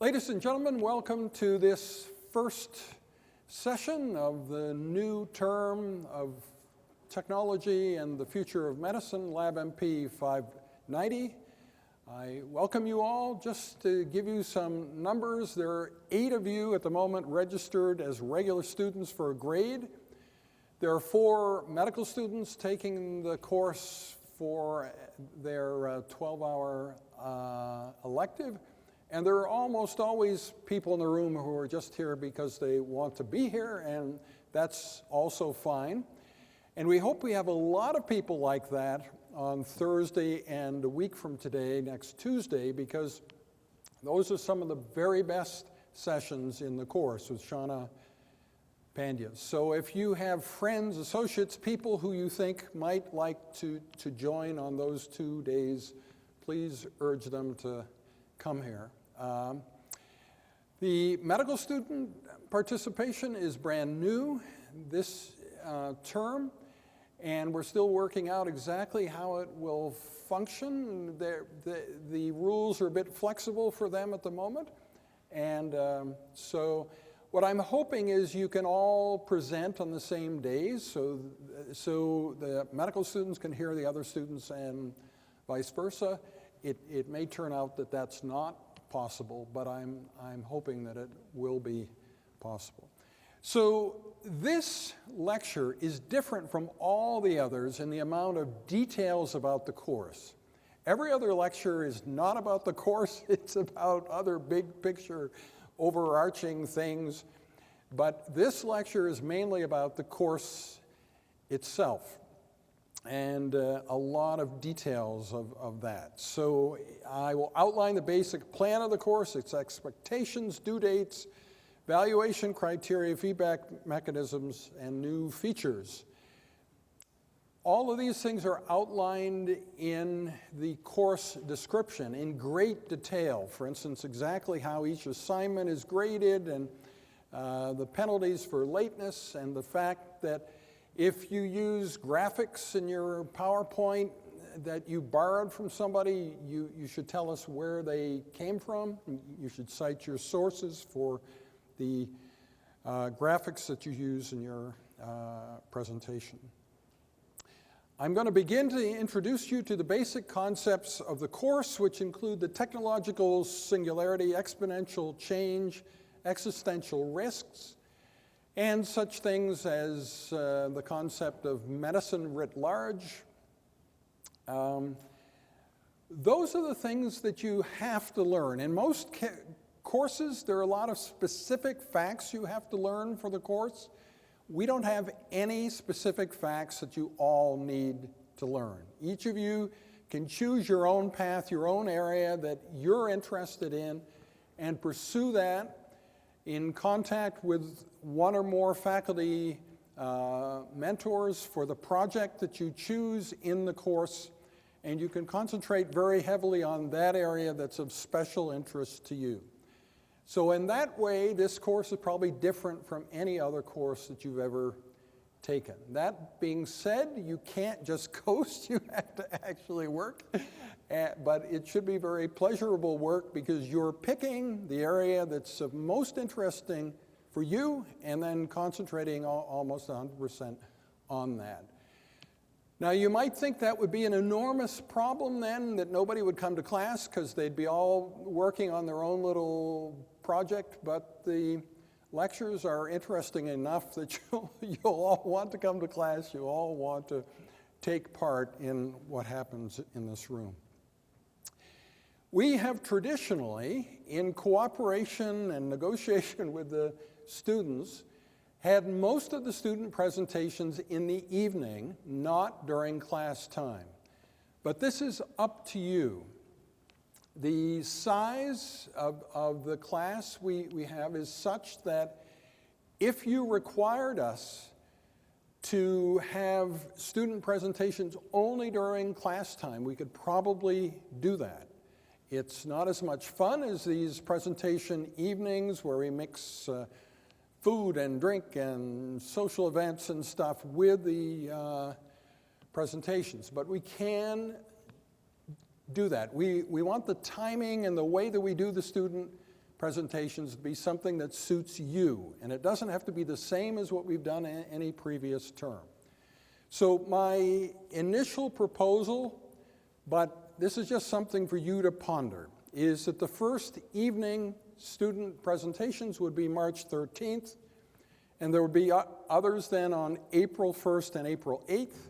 Ladies and gentlemen, welcome to this first session of the new term of Technology and the Future of Medicine, LABMP 590. I welcome you all. Just to give you some numbers, there are 8 of you at the moment registered as regular students for a grade. There are 4 medical students taking the course for their 12-hour elective. And there are almost always people in the room who are just here because they want to be here, and that's also fine. And we hope we have a lot of people like that on Thursday and a week from today, next Tuesday, because those are some of the very best sessions in the course with Shauna Pandya. So if you have friends, associates, people who you think might like to join on those 2 days, please urge them to come here. The medical student participation is brand new this term, and we're still working out exactly how it will function. The rules are a bit flexible for them at the moment, and so what I'm hoping is you can all present on the same days, so the medical students can hear the other students and vice versa. It may turn out that that's not possible, but I'm hoping that it will be possible. So this lecture is different from all the others in the amount of details about the course. Every other lecture is not about the course, it's about other big picture overarching things, but this lecture is mainly about the course itself and a lot of details of that. So I will outline the basic plan of the course, its expectations, due dates, valuation criteria, feedback mechanisms, and new features. All of these things are outlined in the course description in great detail. For instance, exactly how each assignment is graded and the penalties for lateness, and the fact that if you use graphics in your PowerPoint that you borrowed from somebody, you should tell us where they came from. You should cite your sources for the graphics that you use in your presentation. I'm going to begin to introduce you to the basic concepts of the course, which include the technological singularity, exponential change, existential risks, and such things as the concept of medicine writ large. Those are the things that you have to learn. In most courses, there are a lot of specific facts you have to learn for the course. We don't have any specific facts that you all need to learn. Each of you can choose your own path, your own area that you're interested in, and pursue that in contact with one or more faculty mentors for the project that you choose in the course, and you can concentrate very heavily on that area that's of special interest to you. So in that way, this course is probably different from any other course that you've ever taken. That being said, you can't just coast, you have to actually work. But it should be very pleasurable work because you're picking the area that's of most interesting for you and then concentrating almost 100% on that. Now you might think that would be an enormous problem then, that nobody would come to class because they'd be all working on their own little project, but the lectures are interesting enough that you'll all want to come to class, you all want to take part in what happens in this room. We have traditionally, in cooperation and negotiation with the students, had most of the student presentations in the evening, not during class time. But this is up to you. The size of the class we have is such that if you required us to have student presentations only during class time, we could probably do that. It's not as much fun as these presentation evenings where we mix food and drink and social events and stuff with the presentations, but we can do that. We want the timing and the way that we do the student presentations to be something that suits you, and it doesn't have to be the same as what we've done in any previous term. So my initial proposal, but this is just something for you to ponder, is that the first evening student presentations would be March 13th, and there would be others then on April 1st and April 8th,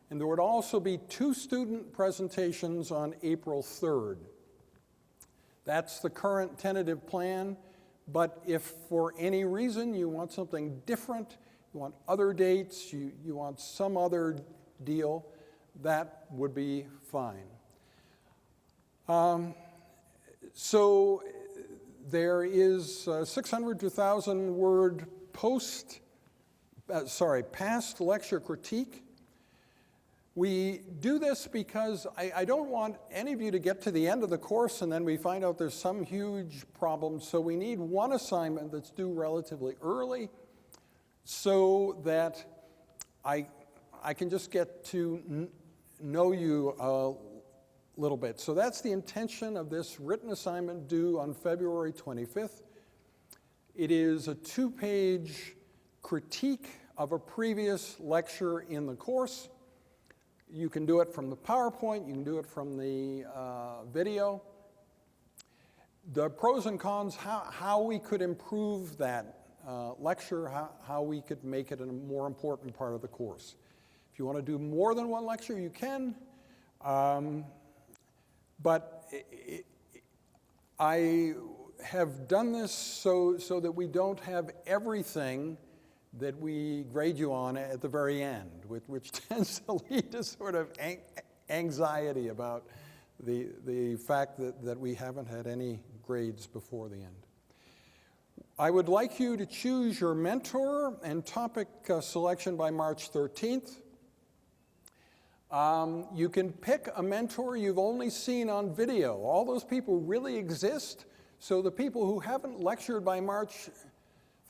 and there would also be 2 student presentations on April 3rd. That's the current tentative plan, but if for any reason you want something different, you want other dates, you want some other deal, that would be fine. So there is 600 to 1,000 word past lecture critique. We do this because I don't want any of you to get to the end of the course and then we find out there's some huge problem. So we need one assignment that's due relatively early so that I can just get to know you a little bit. So that's the intention of this written assignment due on February 25th. It is a 2-page critique of a previous lecture in the course. You can do it from the PowerPoint, you can do it from the video. The pros and cons, how we could improve that lecture, how we could make it a more important part of the course. If you want to do more than one lecture, you can. But I have done this so that we don't have everything that we grade you on at the very end, which tends to lead to sort of anxiety about the fact that we haven't had any grades before the end. I would like you to choose your mentor and topic selection by March 13th. You can pick a mentor you've only seen on video. All those people really exist, so the people who haven't lectured by March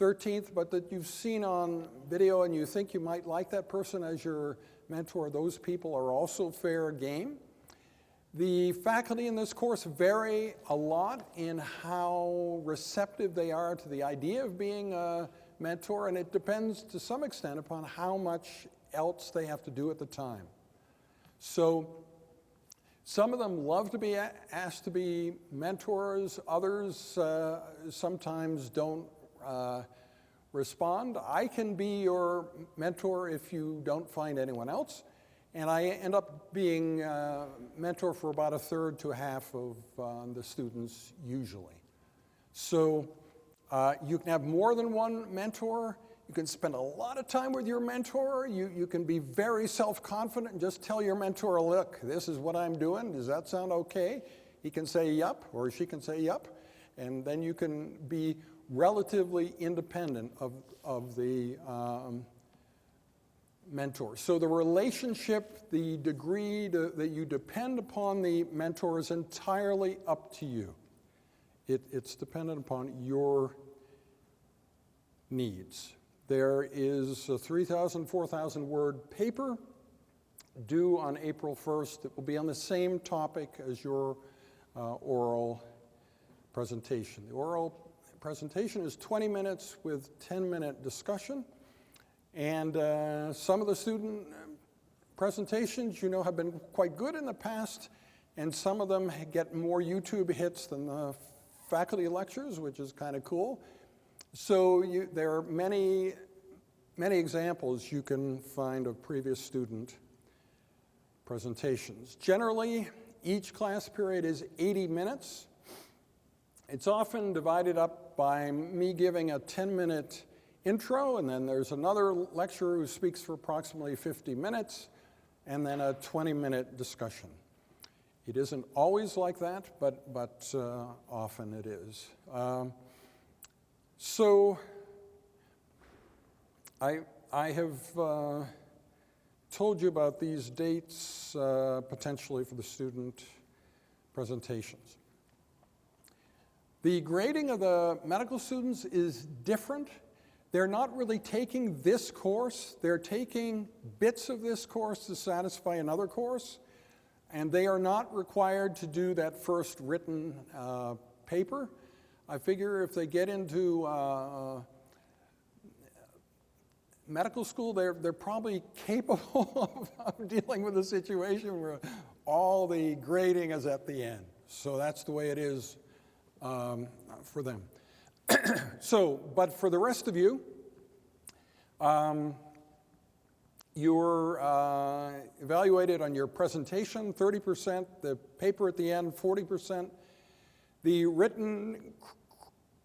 13th, but that you've seen on video and you think you might like that person as your mentor, those people are also fair game. The faculty in this course vary a lot in how receptive they are to the idea of being a mentor, and it depends to some extent upon how much else they have to do at the time. So some of them love to be asked to be mentors, others sometimes don't respond. I can be your mentor if you don't find anyone else, and I end up being mentor for about 1/3 to 1/2 of the students usually. So you can have more than one mentor. You can spend a lot of time with your mentor. You can be very self-confident and just tell your mentor, look, this is what I'm doing. Does that sound okay? He can say yup, or she can say yup, and then you can be relatively independent of the mentor. So the relationship, the degree that you depend upon the mentor is entirely up to you. It's dependent upon your needs. There is a 3,000, 4,000 word paper due on April 1st. It will be on the same topic as your oral presentation. The oral presentation is 20 minutes with 10-minute discussion. And some of the student presentations, have been quite good in the past, and some of them get more YouTube hits than the faculty lectures, which is kind of cool. So there are many examples you can find of previous student presentations. Generally, each class period is 80 minutes. It's often divided up by me giving a 10-minute intro, and then there's another lecturer who speaks for approximately 50 minutes, and then a 20-minute discussion. It isn't always like that, but often it is. So I have told you about these dates potentially for the student presentations. The grading of the medical students is different. They're not really taking this course. They're taking bits of this course to satisfy another course, and they are not required to do that first written paper. I figure if they get into medical school, they're probably capable of dealing with a situation where all the grading is at the end. So that's the way it is for them. But for the rest of you, you're evaluated on your presentation, 30%, the paper at the end, 40%, the written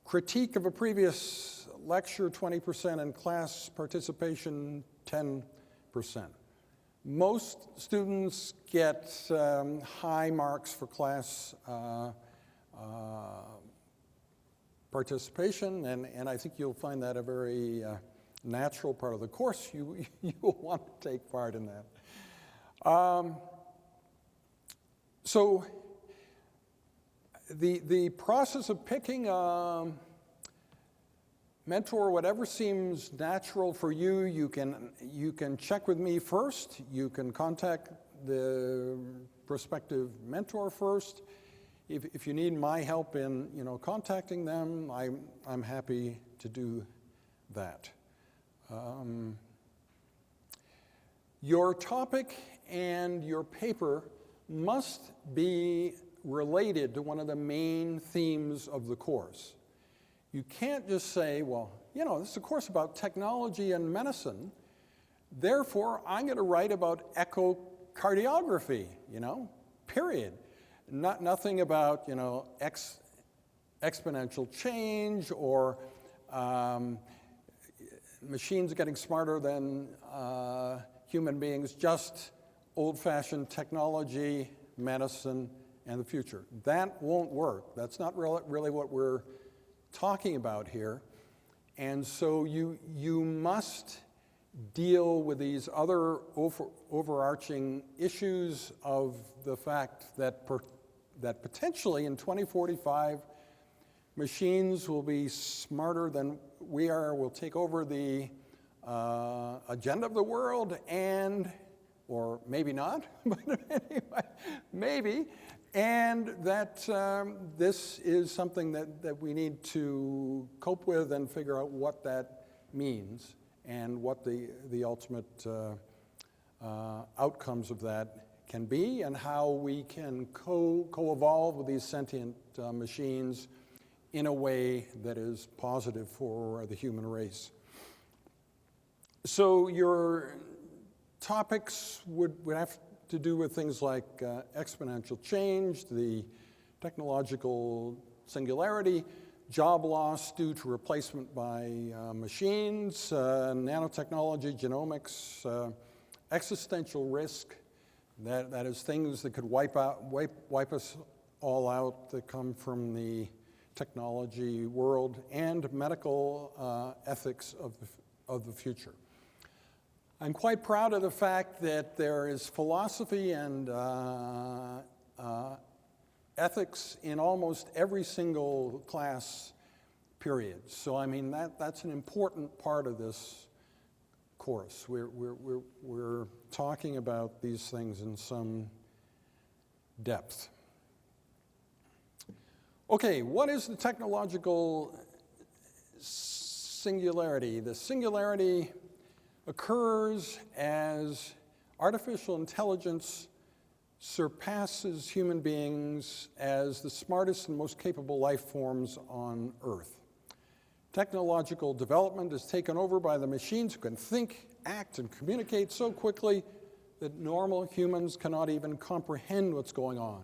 critique of a previous lecture, 20%, and class participation, 10%. Most students get high marks for class participation, and I think you'll find that a very natural part of the course. You will want to take part in that. So the process of picking a mentor, whatever seems natural for you, you can check with me first. You can contact the prospective mentor first. If you need my help in contacting them, I'm happy to do that. Your topic and your paper must be related to one of the main themes of the course. You can't just say, well, this is a course about technology and medicine, therefore I'm going to write about echocardiography, period. Nothing about, exponential change or machines getting smarter than human beings, just old-fashioned technology, medicine, and the future. That won't work. That's not really what we're talking about here. And so you must deal with these other overarching issues of the fact that potentially in 2045, machines will be smarter than we are, will take over the agenda of the world, or maybe not, but anyway, maybe, and that this is something that we need to cope with and figure out what that means and what the ultimate outcomes of that can be, and how we can co-evolve with these sentient machines in a way that is positive for the human race. So your topics would have to do with things like exponential change, the technological singularity, job loss due to replacement by machines, nanotechnology, genomics, existential risk, that is things that could wipe us all out that come from the technology world, and medical ethics of the future. I'm quite proud of the fact that there is philosophy and ethics in almost every single class period. So I mean that's an important part of this course. We're talking about these things in some depth. Okay, what is the technological singularity? The singularity occurs as artificial intelligence surpasses human beings as the smartest and most capable life forms on Earth. Technological development is taken over by the machines who can think, act, and communicate so quickly that normal humans cannot even comprehend what's going on.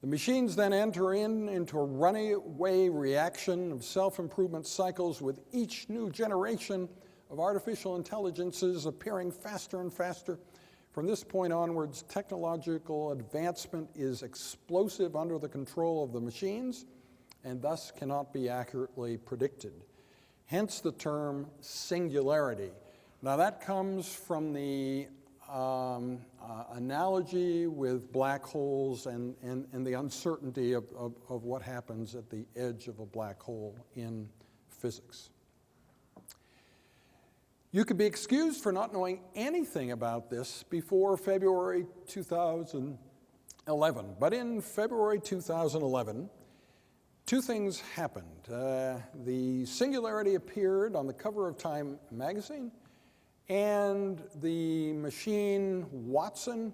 The machines then enter into a runaway reaction of self-improvement cycles, with each new generation of artificial intelligences appearing faster and faster. From this point onwards, technological advancement is explosive under the control of the machines, and thus cannot be accurately predicted. Hence the term singularity. Now that comes from the analogy with black holes and the uncertainty of what happens at the edge of a black hole in physics. You could be excused for not knowing anything about this before February 2011. But in February 2011, two things happened. The Singularity appeared on the cover of Time magazine, and the machine Watson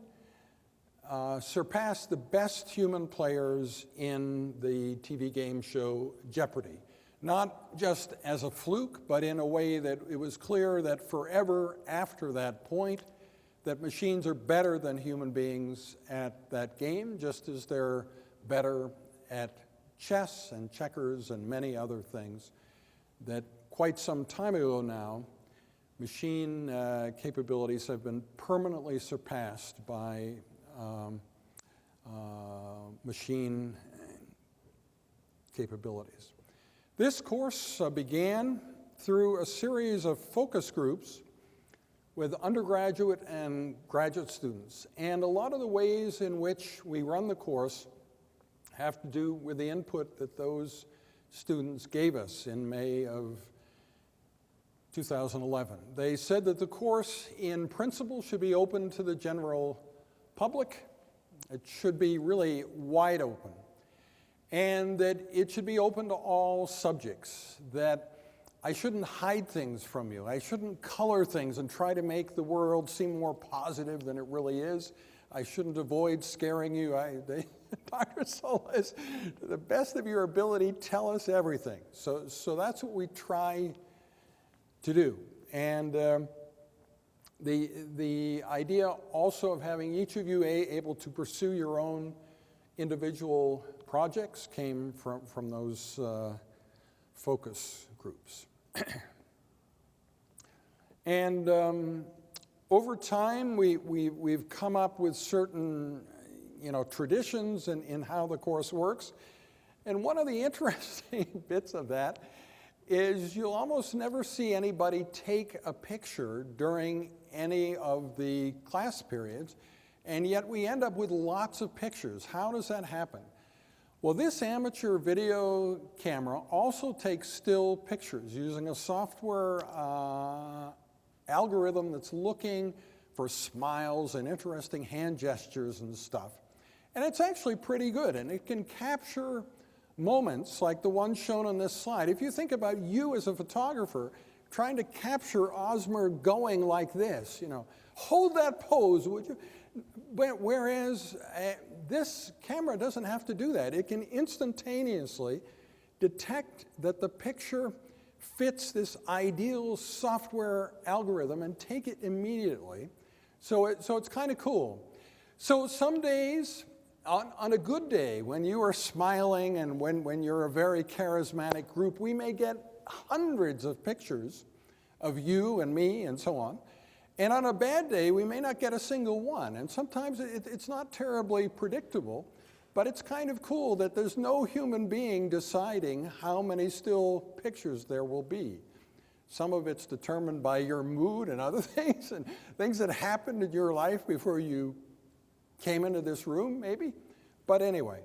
surpassed the best human players in the TV game show Jeopardy! Not just as a fluke, but in a way that it was clear that forever after that point, that machines are better than human beings at that game, just as they're better at chess and checkers and many other things. That quite some time ago now, machine capabilities have been permanently surpassed by machine capabilities. This course began through a series of focus groups with undergraduate and graduate students. And a lot of the ways in which we run the course have to do with the input that those students gave us in May of 2011. They said that the course in principle should be open to the general public. It should be really wide open. And that it should be open to all subjects, that I shouldn't hide things from you. I shouldn't color things and try to make the world seem more positive than it really is. I shouldn't avoid scaring you. Dr. Solez, to the best of your ability, tell us everything. So that's what we try to do. And the idea also of having each of you able to pursue your own individual projects came from those focus groups. And over time, we've come up with certain traditions in how the course works. And one of the interesting bits of that is you'll almost never see anybody take a picture during any of the class periods, and yet we end up with lots of pictures. How does that happen? Well, this amateur video camera also takes still pictures using a software algorithm that's looking for smiles and interesting hand gestures and stuff. And it's actually pretty good, and it can capture moments like the one shown on this slide. If you think about you as a photographer trying to capture Osmer going like this, hold that pose, would you? Whereas this camera doesn't have to do that. It can instantaneously detect that the picture fits this ideal software algorithm and take it immediately. So it's kind of cool. So some days, on a good day, when you are smiling and when you're a very charismatic group, we may get hundreds of pictures of you and me and so on. And on a bad day, we may not get a single one. And sometimes it's not terribly predictable, but it's kind of cool that there's no human being deciding how many still pictures there will be. Some of it's determined by your mood and other things, and things that happened in your life before you came into this room, maybe. But anyway,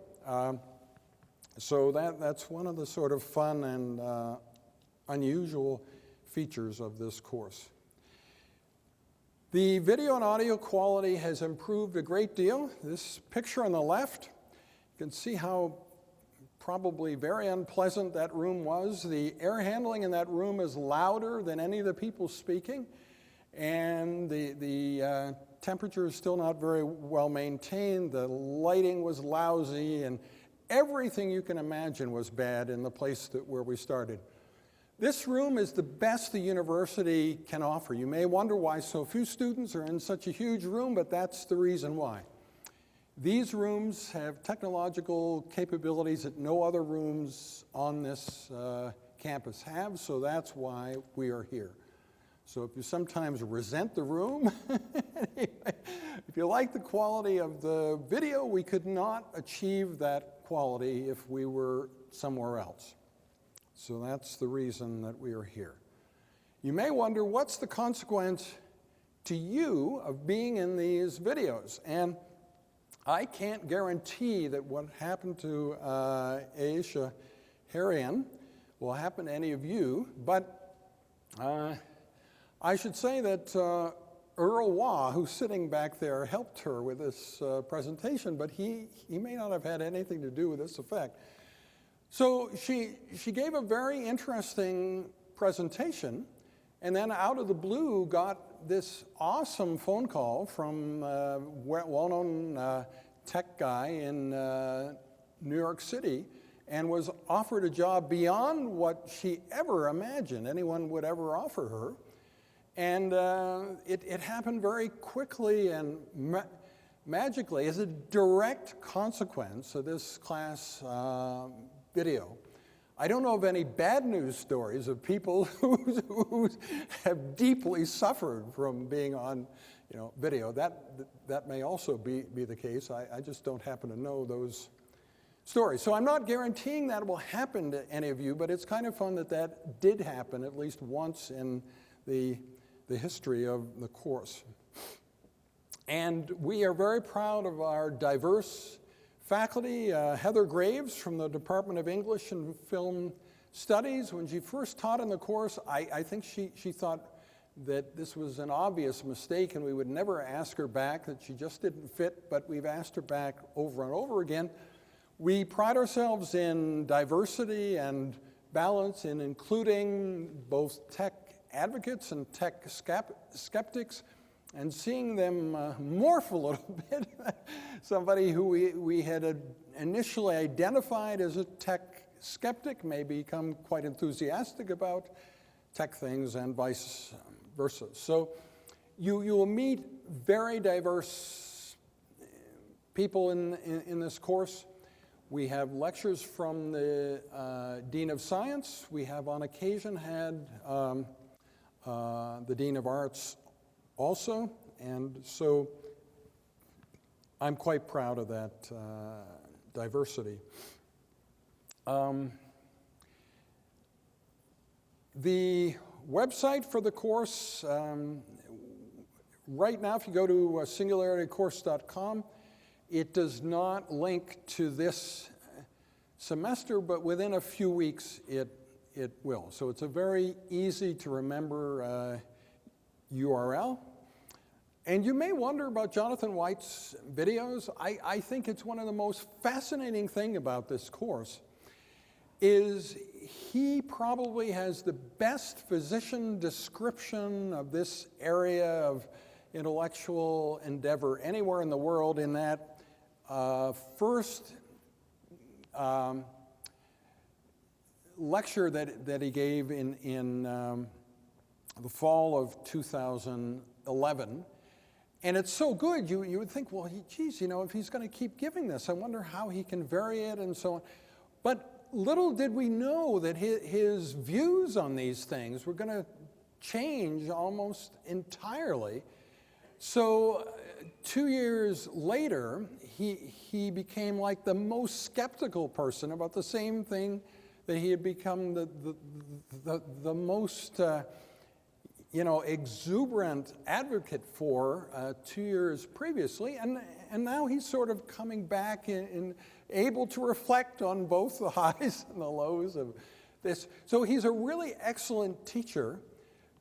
so that's one of the sort of fun and unusual features of this course. The video and audio quality has improved a great deal. This picture on the left, you can see how probably very unpleasant that room was. The air handling in that room is louder than any of the people speaking, and the temperature is still not very well maintained. The lighting was lousy, and everything you can imagine was bad in the place where we started. This room is the best the university can offer. You may wonder why so few students are in such a huge room, but that's the reason why. These rooms have technological capabilities that no other rooms on this campus have, so that's why we are here. So if you sometimes resent the room, if you like the quality of the video, we could not achieve that quality if we were somewhere else. So that's the reason that we are here. You may wonder, what's the consequence to you of being in these videos? And I can't guarantee that what happened to Aisha Harian will happen to any of you, but I should say that Earl Waugh, who's sitting back there, helped her with this presentation, but he may not have had anything to do with this effect. So she gave a very interesting presentation, and then out of the blue got this awesome phone call from a well-known tech guy in New York City, and was offered a job beyond what she ever imagined anyone would ever offer her. And it happened very quickly and magically as a direct consequence of this class video. I don't know of any bad news stories of people who have deeply suffered from being on video. That may also be the case. I just don't happen to know those stories. So I'm not guaranteeing that will happen to any of you, but it's kind of fun that did happen at least once in the history of the course. And we are very proud of our diverse faculty. Heather Graves from the Department of English and Film Studies, when she first taught in the course, I think she thought that this was an obvious mistake and we would never ask her back, that she just didn't fit, but we've asked her back over and over again. We pride ourselves in diversity and balance, in including both tech advocates and tech skeptics, and seeing them morph a little bit. Somebody who we had initially identified as a tech skeptic may become quite enthusiastic about tech things and vice versa. So you will meet very diverse people in this course. We have lectures from the Dean of Science. We have on occasion had the Dean of Arts also, and so I'm quite proud of that diversity. The website for the course, right now if you go to singularitycourse.com, it does not link to this semester, but within a few weeks it will. So it's a very easy to remember URL. And you may wonder about Jonathan White's videos. I think it's one of the most fascinating things about this course is he probably has the best physician description of this area of intellectual endeavor anywhere in the world, in that first lecture that he gave in the fall of 2011. And it's so good, you would think, well, geez, if he's going to keep giving this, I wonder how he can vary it and so on. But little did we know that his views on these things were going to change almost entirely. So 2 years later, he became like the most skeptical person about the same thing that he had become the most exuberant advocate for 2 years previously, and now he's sort of coming back and able to reflect on both the highs and the lows of this. So he's a really excellent teacher,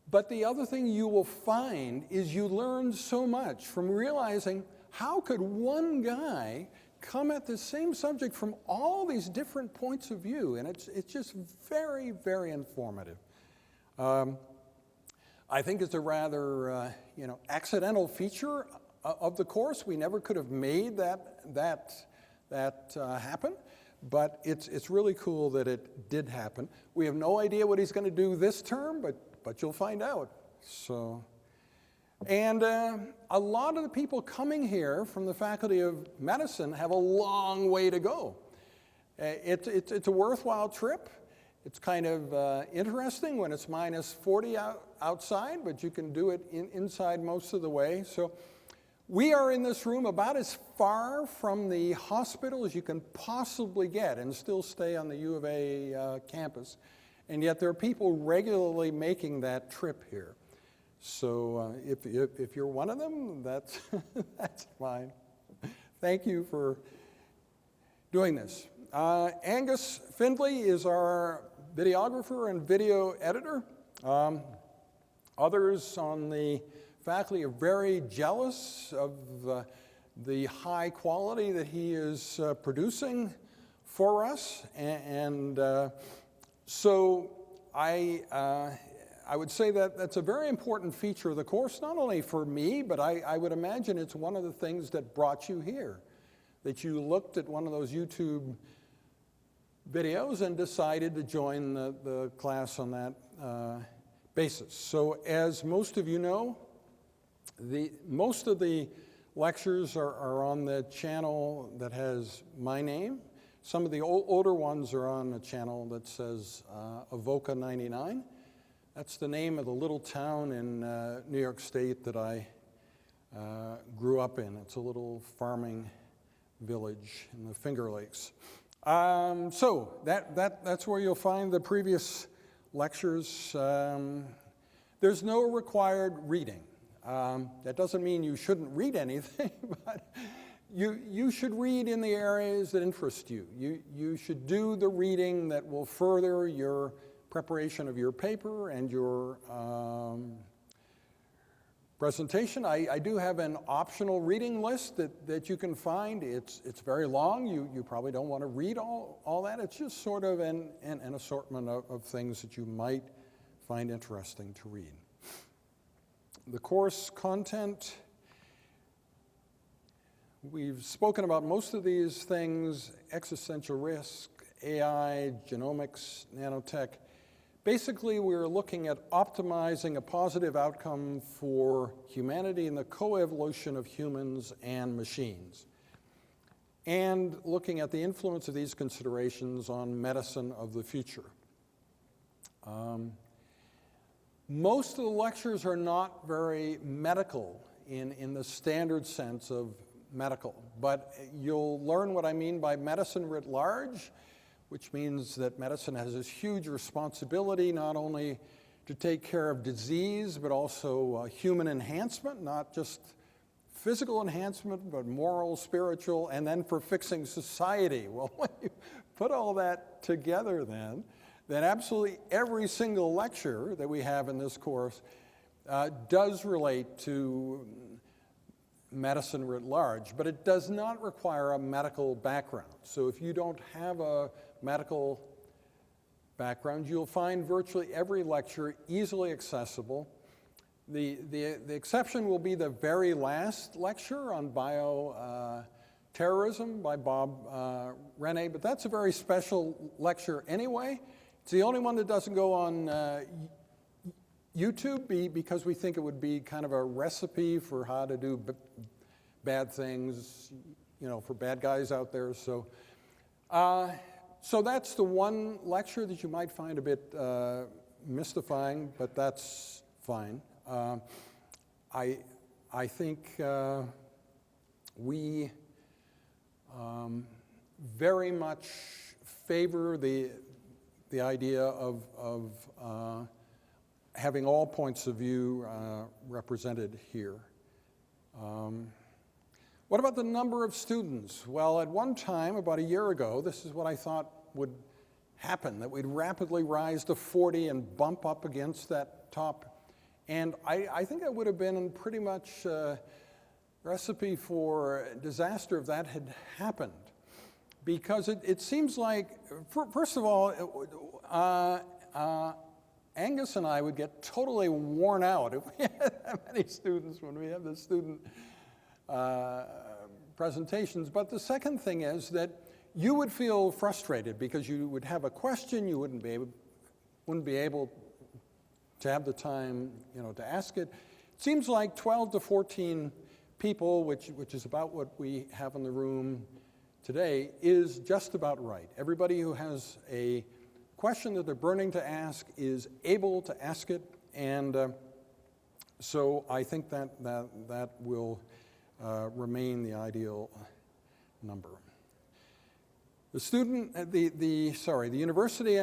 but the other thing you will find is you learn so much from realizing how could one guy come at the same subject from all these different points of view, and it's just very, very informative. I think it's a rather accidental feature of the course. We never could have made that happen, but it's really cool that it did happen. We have no idea what he's going to do this term, but you'll find out. So, and a lot of the people coming here from the Faculty of Medicine have a long way to go. It's a worthwhile trip. It's kind of interesting when it's minus 40 outside, but you can do it inside most of the way. So we are in this room about as far from the hospital as you can possibly get and still stay on the U of A campus. And yet there are people regularly making that trip here. So if you're one of them, that's, that's fine. Thank you for doing this. Angus Findlay is our videographer and video editor. Others on the faculty are very jealous of the high quality that he is producing for us, and so I would say that that's a very important feature of the course, not only for me, but I would imagine it's one of the things that brought you here, that you looked at one of those YouTube videos and decided to join the class on that basis. So as most of you know, most of the lectures are on the channel that has my name. Some of the older ones are on a channel that says Avoca 99. That's the name of the little town in New York State that I grew up in. It's a little farming village in the Finger Lakes. So that's where you'll find the previous lectures. There's no required reading. That doesn't mean you shouldn't read anything, but you should read in the areas that interest you. You should do the reading that will further your preparation of your paper and your presentation. I do have an optional reading list that you can find. It's very long. You probably don't want to read all that. It's just sort of an assortment of things that you might find interesting to read. The course content, we've spoken about most of these things: existential risk, AI, genomics, nanotech. Basically, we're looking at optimizing a positive outcome for humanity in the coevolution of humans and machines, and looking at the influence of these considerations on medicine of the future. Most of the lectures are not very medical in the standard sense of medical, but you'll learn what I mean by medicine writ large, which means that medicine has this huge responsibility not only to take care of disease, but also human enhancement, not just physical enhancement, but moral, spiritual, and then for fixing society. Well, when you put all that together then absolutely every single lecture that we have in this course does relate to medicine writ large, but it does not require a medical background. So if you don't have a medical background, you'll find virtually every lecture easily accessible. The exception will be the very last lecture on bioterrorism by Bob Rene, but that's a very special lecture anyway. It's the only one that doesn't go on YouTube because we think it would be kind of a recipe for how to do bad things, for bad guys out there. So that's the one lecture that you might find a bit mystifying, but that's fine. I think we very much favor the idea of having all points of view represented here. What about the number of students? Well, at one time, about a year ago, this is what I thought would happen, that we'd rapidly rise to 40 and bump up against that top. And I think that would have been pretty much a recipe for disaster if that had happened. Because it seems like, first of all, Angus and I would get totally worn out if we had that many students when we have the student presentations. But the second thing is that you would feel frustrated because you would have a question, you wouldn't be able to have the time, to ask it. It seems like 12 to 14 people, which is about what we have in the room today, is just about right. Everybody who has a question that they're burning to ask is able to ask it, and so I think that will remain the ideal number. The university,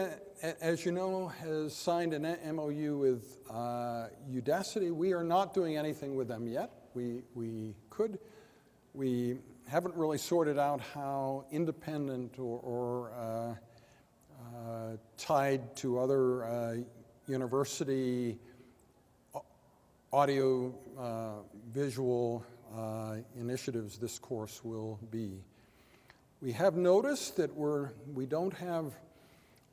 as you know, has signed an MOU with Udacity. We are not doing anything with them yet. We could. We haven't really sorted out how independent or tied to other university audio visual initiatives this course will be. We have noticed that we don't have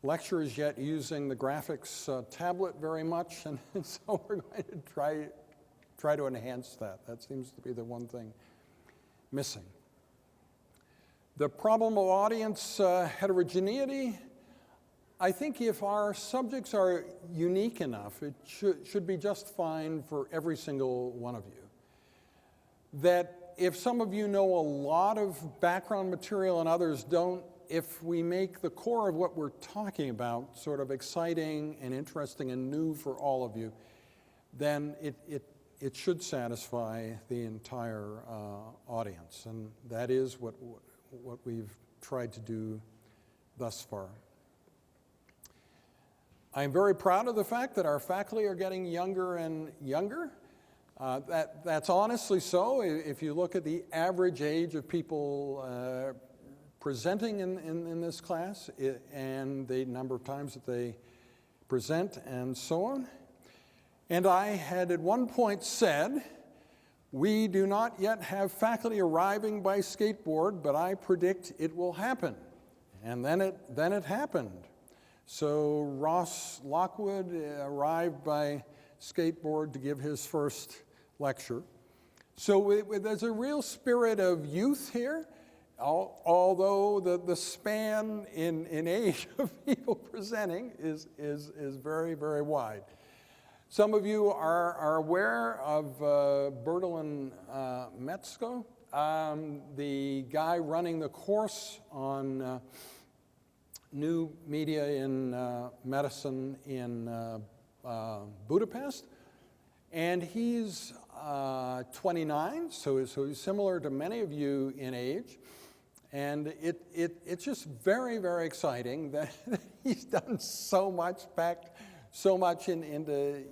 lectures yet using the graphics tablet very much, and so we're going to try to enhance that. That seems to be the one thing missing. The problem of audience heterogeneity, I think if our subjects are unique enough, it should be just fine for every single one of you. That if some of you know a lot of background material and others don't, if we make the core of what we're talking about sort of exciting and interesting and new for all of you, then it should satisfy the entire audience. And that is what we've tried to do thus far. I'm very proud of the fact that our faculty are getting younger and younger. That's honestly so. If you look at the average age of people presenting in this class and the number of times that they present and so on. And I had at one point said, we do not yet have faculty arriving by skateboard, but I predict it will happen. And then it happened. So Ross Lockwood arrived by skateboard to give his first lecture. So there's a real spirit of youth here, although the span in age of people presenting is very, very wide. Some of you are aware of Bertolin Metzko, the guy running the course on new media in medicine in Budapest. And he's 29, so he's similar to many of you in age. And it's just very, very exciting that he's done so much, packed so much into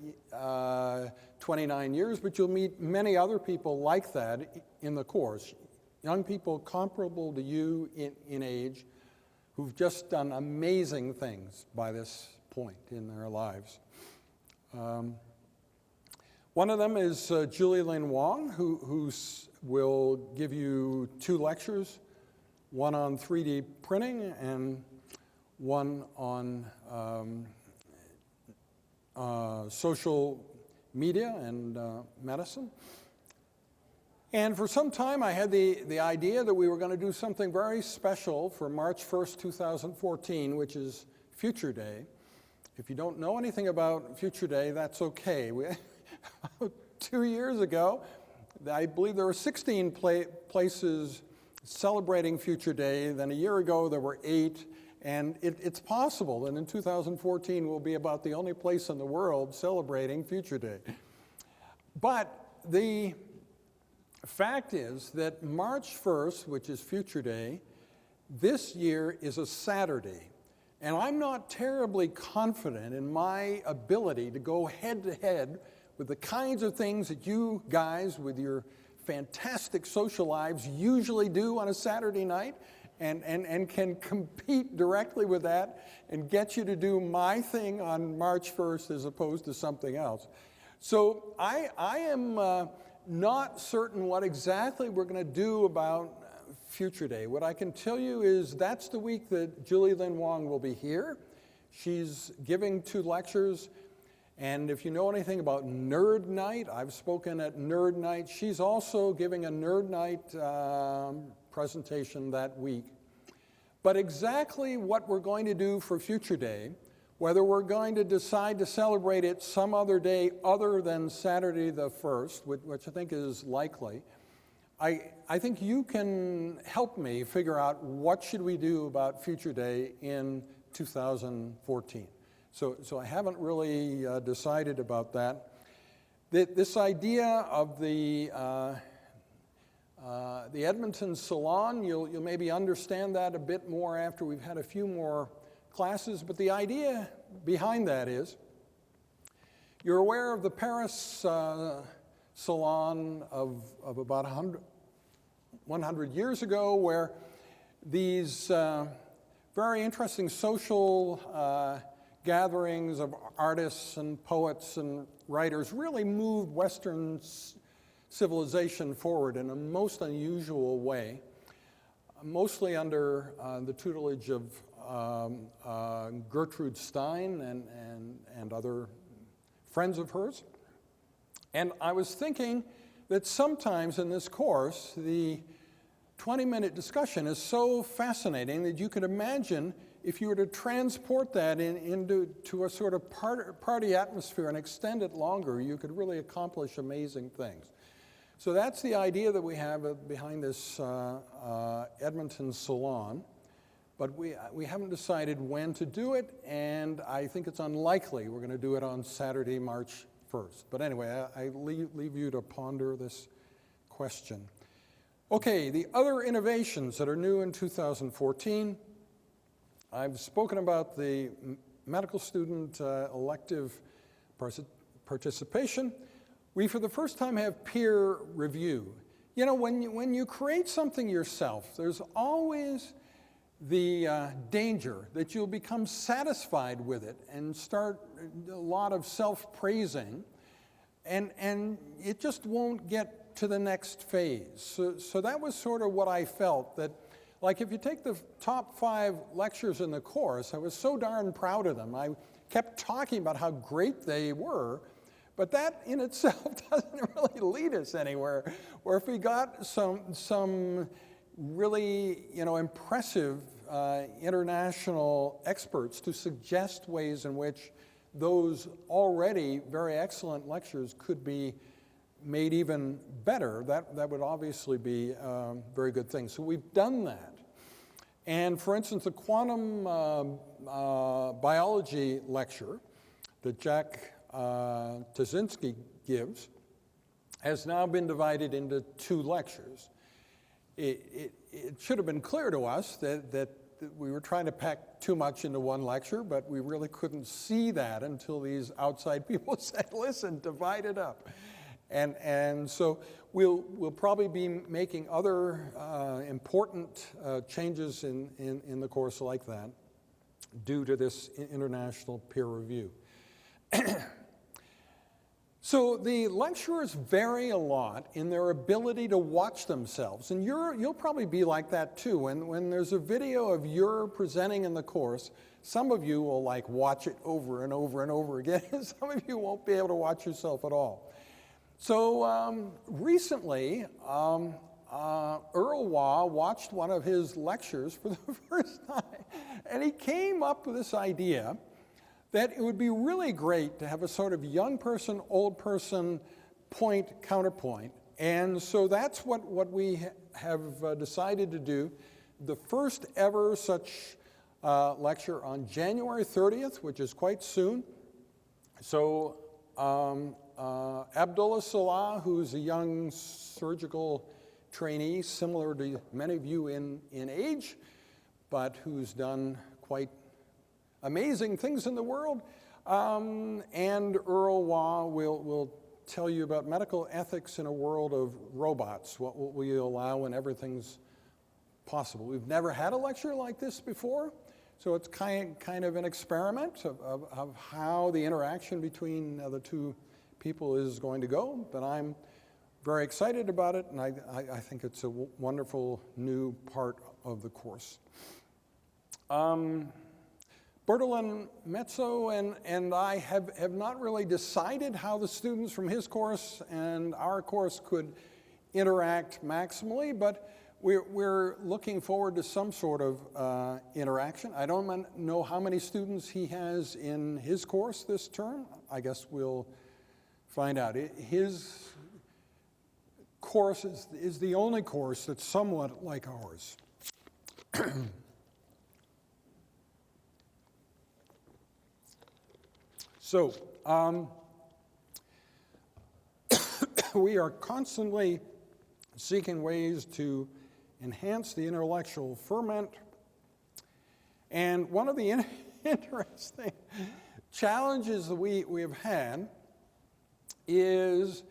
29 years, but you'll meet many other people like that in the course. Young people comparable to you in age who've just done amazing things by this point in their lives. One of them is Julie Lin Wong, who will give you 2 lectures, one on 3D printing and one on social media and medicine. And for some time I had the idea that we were going to do something very special for March 1st, 2014, which is Future Day. If you don't know anything about Future Day, that's okay. 2 years ago, I believe there were 16 places celebrating Future Day. Then a year ago, there were 8. And it's possible that in 2014, we'll be about the only place in the world celebrating Future Day. But the fact is that March 1st, which is Future Day, this year is a Saturday. And I'm not terribly confident in my ability to go head-to-head with the kinds of things that you guys with your fantastic social lives usually do on a Saturday night and can compete directly with that and get you to do my thing on March 1st as opposed to something else. So I am not certain what exactly we're going to do about Future Day. What I can tell you is that's the week that Julie Lin Wong will be here. She's giving 2 lectures. And if you know anything about Nerd Night, I've spoken at Nerd Night. She's also giving a Nerd Night presentation that week. But exactly what we're going to do for Future Day, whether we're going to decide to celebrate it some other day other than Saturday the 1st, which I think is likely, I think you can help me figure out what should we do about Future Day in 2014. So I haven't really decided about that. This idea of the Edmonton Salon, you'll maybe understand that a bit more after we've had a few more classes, but the idea behind that is, you're aware of the Paris Salon of about 100 years ago, where these very interesting social gatherings of artists and poets and writers really moved Western civilization forward in a most unusual way. mostly under the tutelage of Gertrude Stein and other friends of hers. And I was thinking that sometimes in this course, the 20-minute discussion is so fascinating that you could imagine if you were to transport that into a sort of party atmosphere and extend it longer, you could really accomplish amazing things. So that's the idea that we have behind this Edmonton Salon. But we haven't decided when to do it, and I think it's unlikely we're going to do it on Saturday, March 1st. But anyway, I leave you to ponder this question. Okay, the other innovations that are new in 2014. I've spoken about the medical student elective participation. We, for the first time, have peer review. You know, when you create something yourself, there's always the danger that you'll become satisfied with it and start a lot of self-praising, and it just won't get to the next phase. So that was sort of what I felt, that like if you take the top 5 lectures in the course, I was so darn proud of them. I kept talking about how great they were, but that in itself doesn't really lead us anywhere. Or if we got some really, impressive international experts to suggest ways in which those already very excellent lectures could be made even better, that would obviously be a very good thing. So we've done that. And for instance, the quantum biology lecture that Jack Tazinski gives has now been divided into 2 lectures. It should have been clear to us that we were trying to pack too much into one lecture, but we really couldn't see that until these outside people said, listen, divide it up. And so we'll probably be making other important changes in the course like that due to this international peer review. So the lecturers vary a lot in their ability to watch themselves, and you'll probably be like that too. When there's a video of your presenting in the course, some of you will like watch it over and over and over again, and some of you won't be able to watch yourself at all. So recently, Earl Waugh watched one of his lectures for the first time, and he came up with this idea that it would be really great to have a sort of young person, old person, point, counterpoint. And so that's what we have decided to do. The first ever such lecture on January 30th, which is quite soon. So Abdullah Salah, who's a young surgical trainee, similar to many of you in age, but who's done quite amazing things in the world, and Earl Waugh will tell you about medical ethics in a world of robots. What will we allow when everything's possible? We've never had a lecture like this before, so it's kind of an experiment of how the interaction between the 2 people is going to go, but I'm very excited about it, and I think it's a wonderful new part of the course. Bertolin Mezzo and I have not really decided how the students from his course and our course could interact maximally, but we're looking forward to some sort of interaction. I don't know how many students he has in his course this term. I guess we'll find out. His course is the only course that's somewhat like ours. So, we are constantly seeking ways to enhance the intellectual ferment. And one of the interesting challenges that we have had is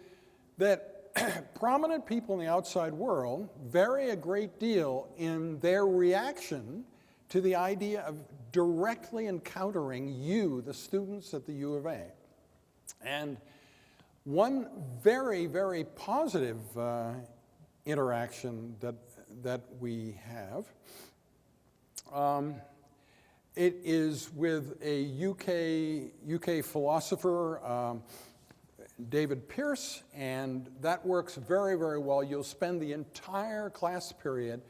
that prominent people in the outside world vary a great deal in their reaction to the idea of directly encountering you, the students at the U of A. And one very, very positive interaction that we have. It is with a UK philosopher, David Pearce, and that works very, very well. You'll spend the entire class period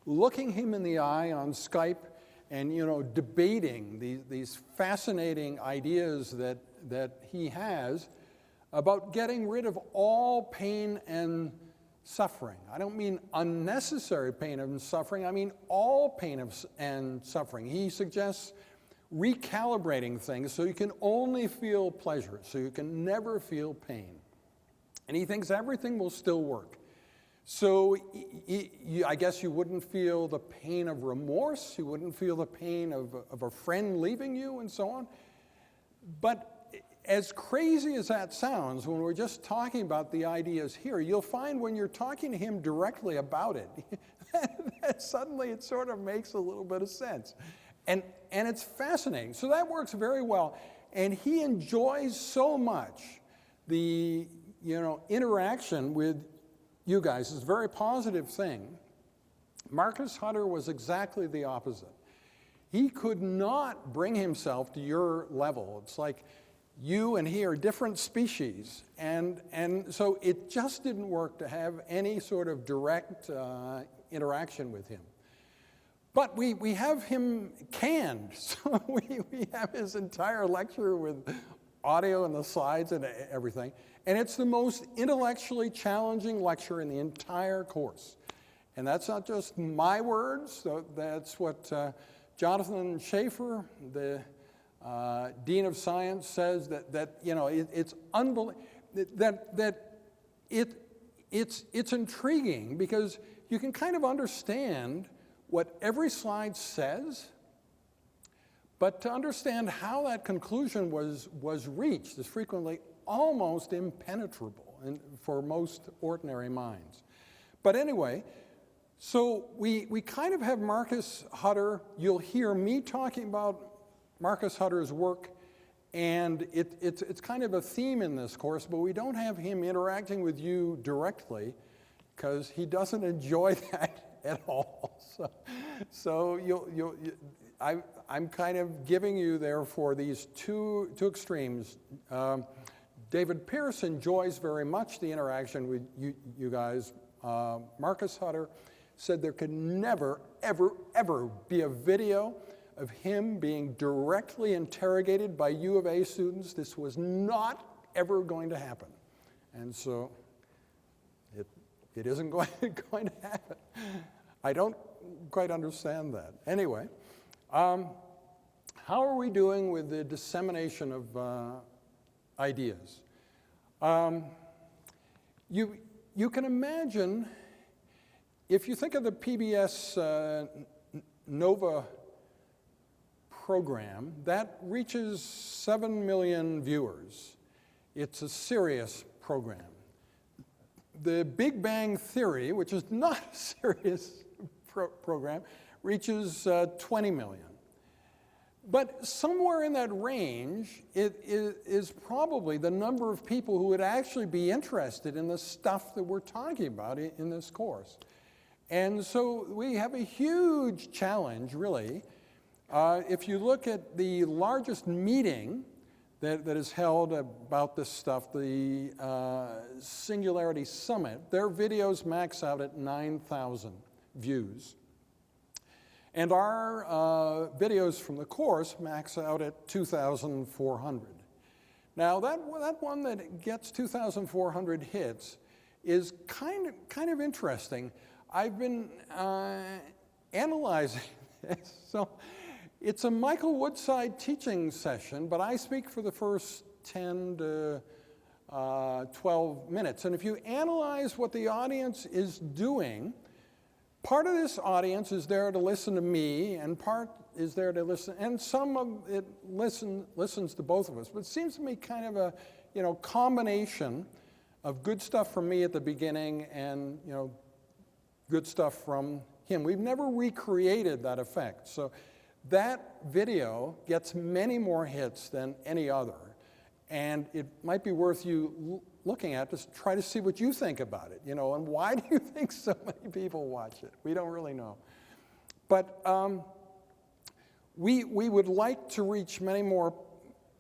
looking him in the eye on Skype and, you know, debating these fascinating ideas that he has about getting rid of all pain and suffering. I don't mean unnecessary pain and suffering, I mean all pain and suffering. He suggests recalibrating things so you can only feel pleasure, so you can never feel pain. And he thinks everything will still work. So I guess you wouldn't feel the pain of remorse, you wouldn't feel the pain of a friend leaving you and so on. But as crazy as that sounds, when we're just talking about the ideas here, you'll find when you're talking to him directly about it, that suddenly it sort of makes a little bit of sense. And it's fascinating. So that works very well. And he enjoys so much the, you know, interaction with you guys. It's a very positive thing. Marcus Hutter was exactly the opposite. He could not bring himself to your level. It's like you and he are different species. And so it just didn't work to have any sort of direct interaction with him. But we have him canned, so we have his entire lecture with audio and the slides and everything. And it's the most intellectually challenging lecture in the entire course. And that's not just my words, so that's what Jonathan Schaefer, the Dean of Science, says, that you know, it's unbelievable, it's intriguing because you can kind of understand what every slide says, but to understand how that conclusion was reached is frequently almost impenetrable for most ordinary minds. But anyway, so we kind of have Marcus Hutter. You'll hear me talking about Marcus Hutter's work, and it's kind of a theme in this course, but we don't have him interacting with you directly because he doesn't enjoy that at all. So I'm kind of giving you, therefore, these two extremes. David Pearce enjoys very much the interaction with you guys. Marcus Hutter said there could never, ever, ever be a video of him being directly interrogated by U of A students. This was not ever going to happen. And so it isn't going to happen. I don't quite understand that. Anyway, how are we doing with the dissemination of ideas? You can imagine, if you think of the PBS NOVA program, that reaches 7 million viewers. It's a serious program. The Big Bang Theory, which is not a serious program, reaches 20 million. But somewhere in that range, it is probably the number of people who would actually be interested in the stuff that we're talking about in this course. And so we have a huge challenge, really. If you look at the largest meeting that is held about this stuff, the Singularity Summit, their videos max out at 9,000 views. And our videos from the course max out at 2,400. Now that one that gets 2,400 hits is kind of interesting. I've been analyzing this. So it's a Michael Woodside teaching session, but I speak for the first 10 to 12 minutes. And if you analyze what the audience is doing, part of this audience is there to listen to me, and part is there to listen, and some of it listens to both of us. But it seems to me kind of a combination of good stuff from me at the beginning and good stuff from him. We've never recreated that effect. So that video gets many more hits than any other. And it might be worth you looking at to try to see what you think about it, and why do you think so many people watch it? We don't really know. But we would like to reach many more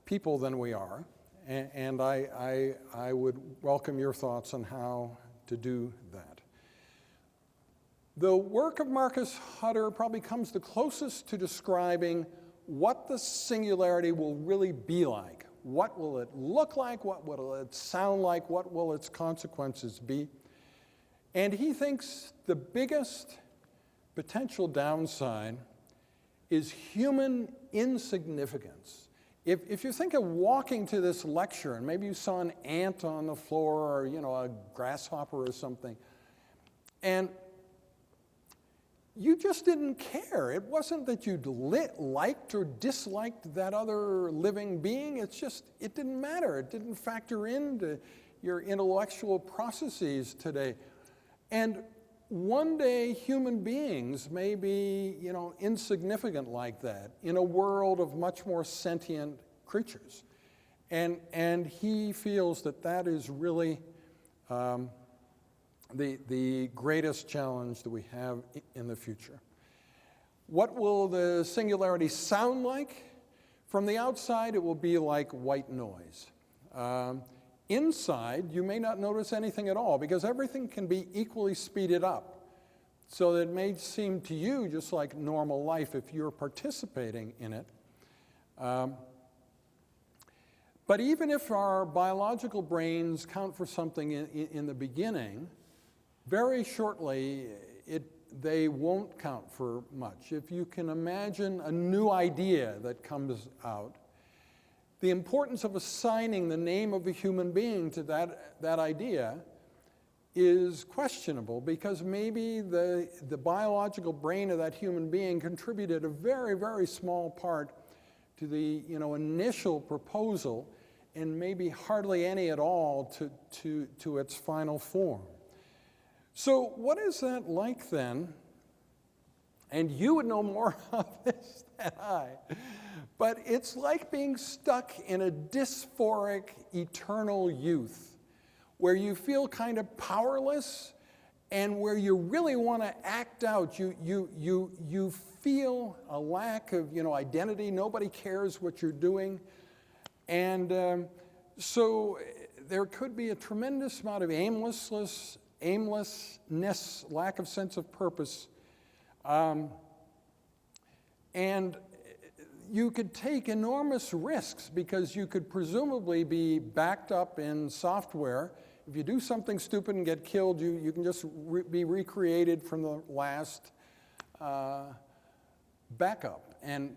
people than we are, and I would welcome your thoughts on how to do that. The work of Marcus Hutter probably comes the closest to describing what the singularity will really be like. What will it look like? What will it sound like? What will its consequences be? And he thinks the biggest potential downside is human insignificance. If you think of walking to this lecture and maybe you saw an ant on the floor or a grasshopper or something, and you just didn't care. It wasn't that you liked or disliked that other living being. It's just, it didn't matter. It didn't factor into your intellectual processes today. And one day, human beings may be, insignificant like that in a world of much more sentient creatures. And he feels that that is really the greatest challenge that we have in the future. What will the singularity sound like? From the outside, it will be like white noise. Inside, you may not notice anything at all because everything can be equally speeded up. So that it may seem to you just like normal life if you're participating in it. But even if our biological brains count for something in the beginning, very shortly, they won't count for much. If you can imagine a new idea that comes out, the importance of assigning the name of a human being to that idea is questionable because maybe the biological brain of that human being contributed a very, very small part to the initial proposal and maybe hardly any at all to its final form. So what is that like then? And you would know more about this than I. But it's like being stuck in a dysphoric eternal youth where you feel kind of powerless and where you really want to act out. You feel a lack of identity. Nobody cares what you're doing. And so there could be a tremendous amount of aimlessness, lack of sense of purpose. And you could take enormous risks because you could presumably be backed up in software. If you do something stupid and get killed, you can just be recreated from the last backup. And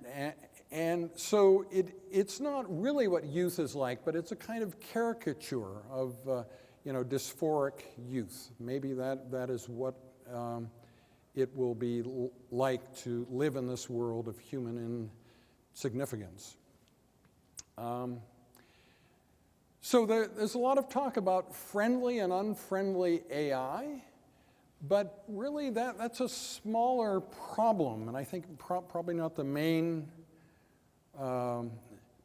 so it's not really what youth is like, but it's a kind of caricature of dysphoric youth. Maybe that is what it will be like to live in this world of human insignificance. So there's a lot of talk about friendly and unfriendly AI, but really that's a smaller problem, and I think probably not the main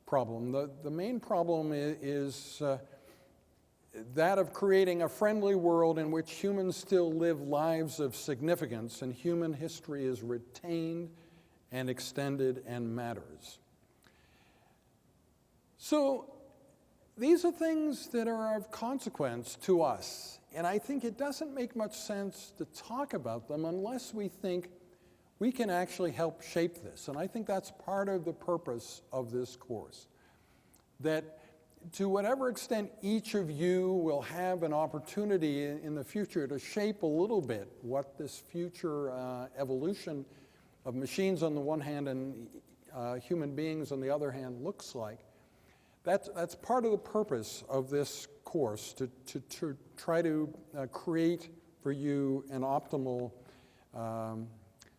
problem. The main problem is that of creating a friendly world in which humans still live lives of significance and human history is retained and extended and matters. So these are things that are of consequence to us, and I think it doesn't make much sense to talk about them unless we think we can actually help shape this. And I think that's part of the purpose of this course, that to whatever extent each of you will have an opportunity in the future to shape a little bit what this future evolution of machines on the one hand and human beings on the other hand looks like, that's part of the purpose of this course, to try to create for you an optimal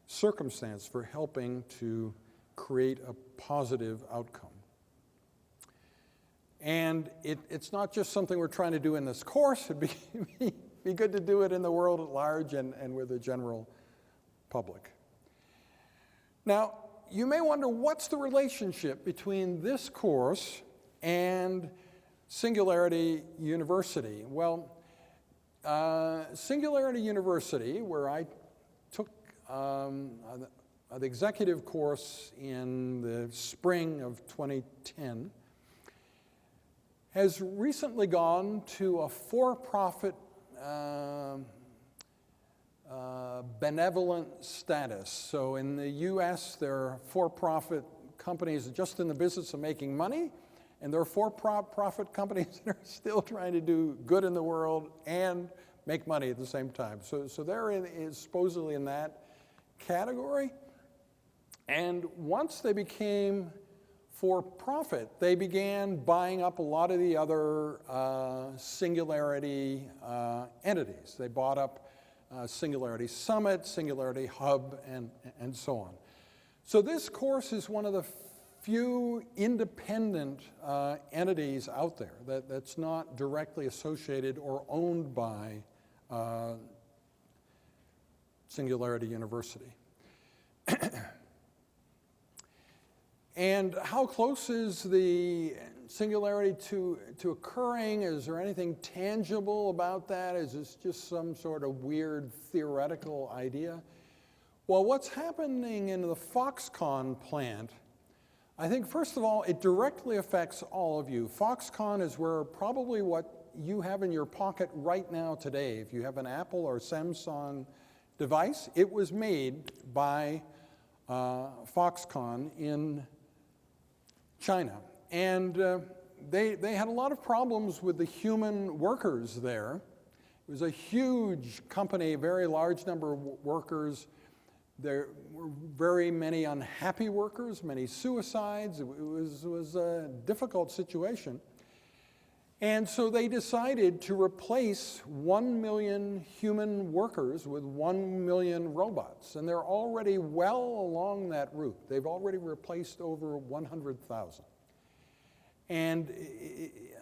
circumstance for helping to create a positive outcome. And it's not just something we're trying to do in this course. It'd be good to do it in the world at large and with the general public. Now, you may wonder, what's the relationship between this course and Singularity University. Well, Singularity University, where I took the executive course in the spring of 2010, has recently gone to a for-profit benevolent status. So in the US, there are for-profit companies just in the business of making money, and there are for-profit companies that are still trying to do good in the world and make money at the same time. So they're supposedly in that category. And once they became for-profit, they began buying up a lot of the other Singularity entities. They bought up Singularity Summit, Singularity Hub, and so on. So this course is one of the few independent entities out there that's not directly associated or owned by Singularity University. And how close is the singularity to occurring? Is there anything tangible about that? Is this just some sort of weird theoretical idea? Well, what's happening in the Foxconn plant, I think first of all, it directly affects all of you. Foxconn is where probably what you have in your pocket right now today. If you have an Apple or Samsung device, it was made by Foxconn in China. And they had a lot of problems with the human workers there. It was a huge company, a very large number of workers. There were very many unhappy workers, many suicides. It was a difficult situation. And so they decided to replace 1 million human workers with 1 million robots. And they're already well along that route. They've already replaced over 100,000. And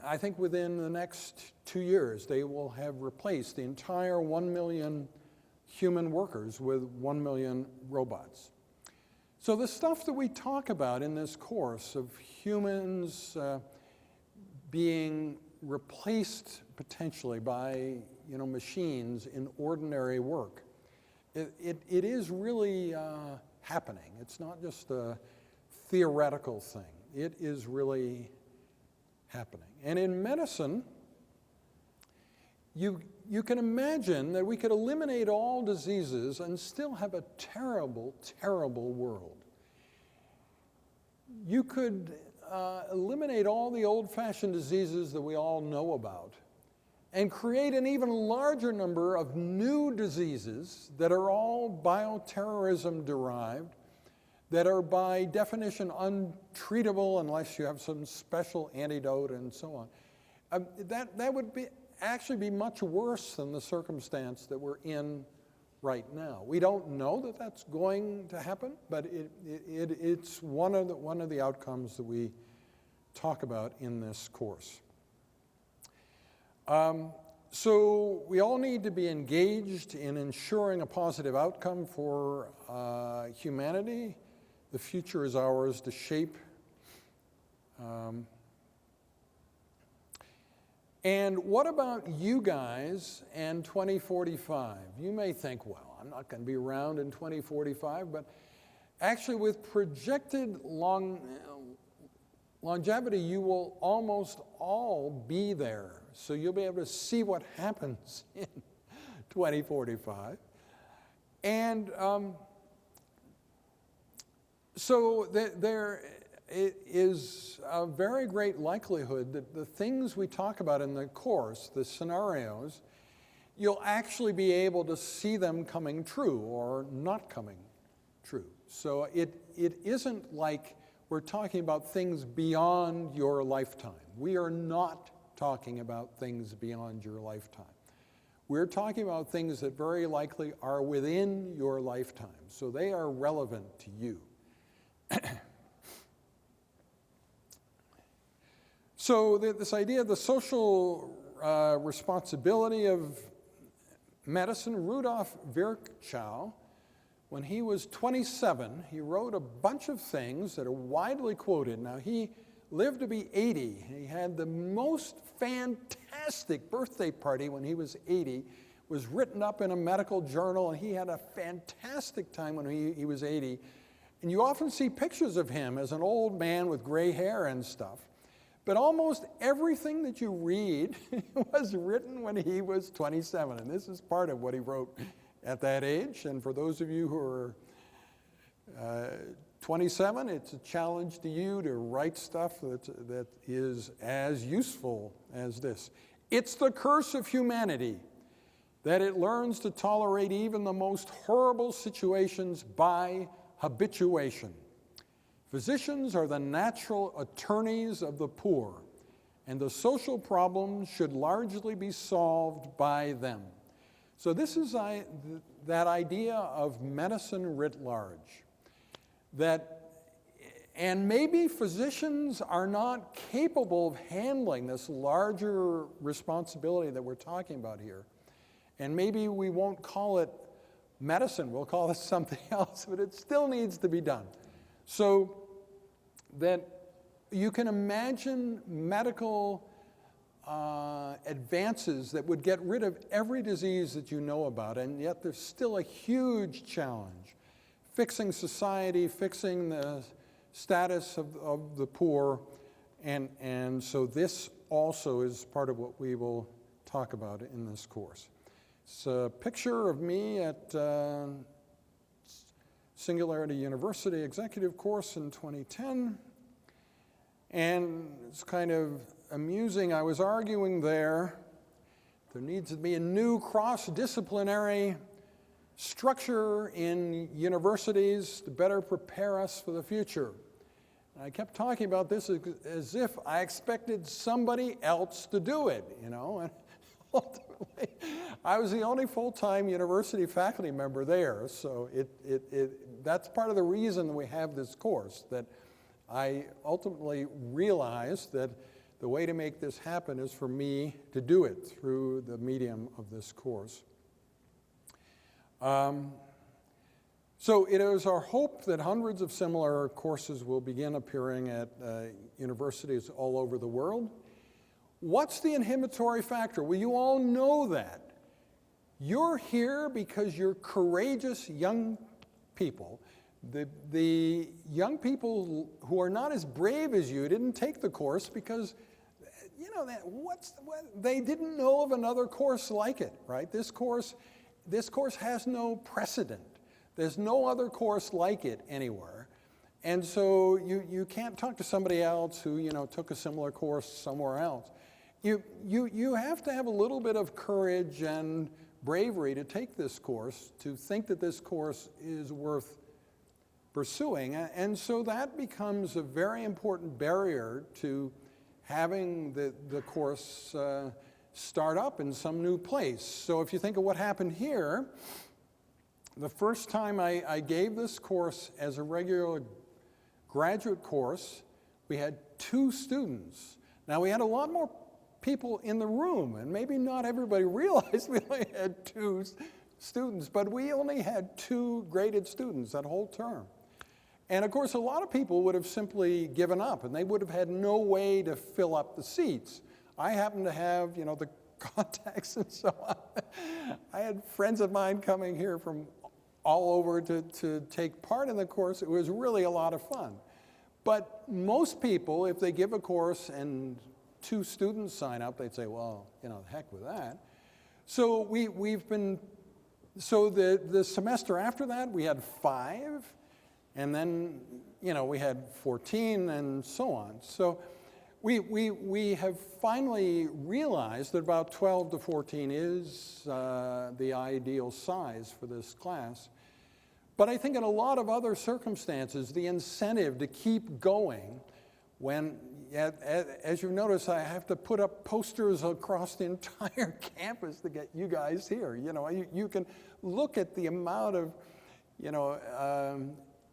I think within the next 2 years, they will have replaced the entire 1 million human workers with 1 million robots. So the stuff that we talk about in this course of humans being replaced potentially by machines in ordinary work, it is really happening. It's not just a theoretical thing. It is really happening. And in medicine, you can imagine that we could eliminate all diseases and still have a terrible, terrible world. You could eliminate all the old-fashioned diseases that we all know about and create an even larger number of new diseases that are all bioterrorism derived, that are by definition untreatable unless you have some special antidote and so on. That would actually be much worse than the circumstance that we're in right now. We don't know that that's going to happen, but it's one of the outcomes that we talk about in this course. So we all need to be engaged in ensuring a positive outcome for humanity. The future is ours to shape. And what about you guys and 2045? You may think, well, I'm not going to be around in 2045, but actually with projected longevity, you will almost all be there. So you'll be able to see what happens in 2045. And so there is a very great likelihood that the things we talk about in the course, the scenarios, you'll actually be able to see them coming true or not coming true. So it isn't like we're talking about things beyond your lifetime. We are not talking about things beyond your lifetime. We're talking about things that very likely are within your lifetime, so they are relevant to you. So this idea of the social responsibility of medicine, Rudolf Virchow, when he was 27, he wrote a bunch of things that are widely quoted. Now, he lived to be 80. He had the most fantastic birthday party when he was 80. Was written up in a medical journal, and he had a fantastic time when he was 80. And you often see pictures of him as an old man with gray hair and stuff. But almost everything that you read was written when he was 27. And this is part of what he wrote at that age. And for those of you who are 27, it's a challenge to you to write stuff that is as useful as this. It's the curse of humanity that it learns to tolerate even the most horrible situations by habituation. Physicians are the natural attorneys of the poor, and the social problems should largely be solved by them. So this is that idea of medicine writ large. And maybe physicians are not capable of handling this larger responsibility that we're talking about here. And maybe we won't call it medicine, we'll call it something else, but it still needs to be done. So that you can imagine medical advances that would get rid of every disease that you know about, and yet there's still a huge challenge. Fixing society, fixing the status of the poor, and so this also is part of what we will talk about in this course. It's a picture of me at Singularity University Executive Course in 2010. And it's kind of amusing. I was arguing there needs to be a new cross-disciplinary structure in universities to better prepare us for the future. And I kept talking about this as if I expected somebody else to do it, and ultimately, I was the only full-time university faculty member there, so that's part of the reason that we have this course, that I ultimately realized that the way to make this happen is for me to do it through the medium of this course. So it is our hope that hundreds of similar courses will begin appearing at universities all over the world. What's the inhibitory factor? Well, you all know that. You're here because you're courageous young people. The young people who are not as brave as you didn't take the course because, they didn't know of another course like it, right? This course has no precedent. There's no other course like it anywhere. And so you can't talk to somebody else who, took a similar course somewhere else. You have to have a little bit of courage and bravery to take this course, to think that this course is worth pursuing. And so that becomes a very important barrier to having the course start up in some new place. So if you think of what happened here, the first time I gave this course as a regular graduate course, we had 2 students. Now we had a lot more people in the room, and maybe not everybody realized we only had 2 students, but we only had 2 graded students that whole term. And of course, a lot of people would have simply given up, and they would have had no way to fill up the seats. I happen to have, the contacts and so on. I had friends of mine coming here from all over to take part in the course. It was really a lot of fun. But most people, if they give a course and 2 students sign up, they'd say, well, the heck with that. So the semester after that, we had 5, and then, we had 14 and so on. So we have finally realized that about 12 to 14 is the ideal size for this class. But I think in a lot of other circumstances, the incentive to keep going when, as you've noticed, I have to put up posters across the entire campus to get you guys here. You can look at the amount of,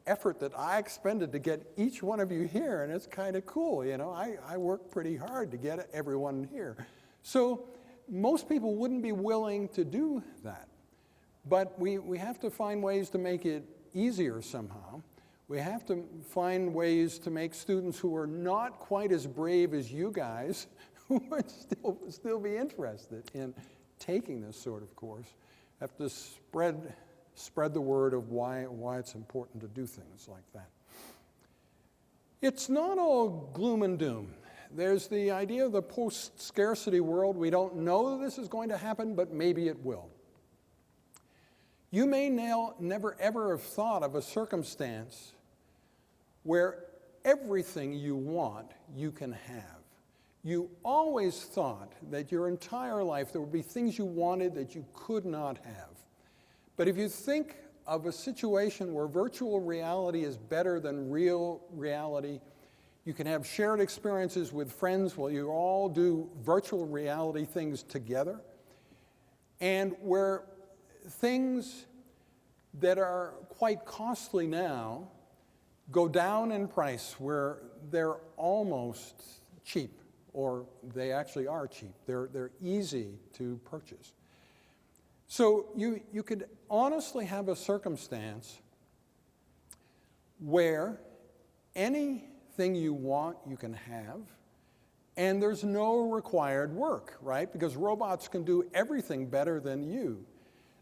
effort that I expended to get each one of you here, and it's kind of cool. I work pretty hard to get everyone here. So most people wouldn't be willing to do that. But we have to find ways to make it easier somehow. We have to find ways to make students who are not quite as brave as you guys who would still be interested in taking this sort of course, have to spread the word of why it's important to do things like that. It's not all gloom and doom. There's the idea of the post-scarcity world. We don't know this is going to happen, but maybe it will. You may never ever have thought of a circumstance where everything you want, you can have. You always thought that your entire life there would be things you wanted that you could not have. But if you think of a situation where virtual reality is better than real reality, you can have shared experiences with friends while you all do virtual reality things together, and where things that are quite costly now go down in price, where they're almost cheap, or they actually are cheap. They're easy to purchase. So you could honestly have a circumstance where anything you want you can have, and there's no required work, right? Because robots can do everything better than you.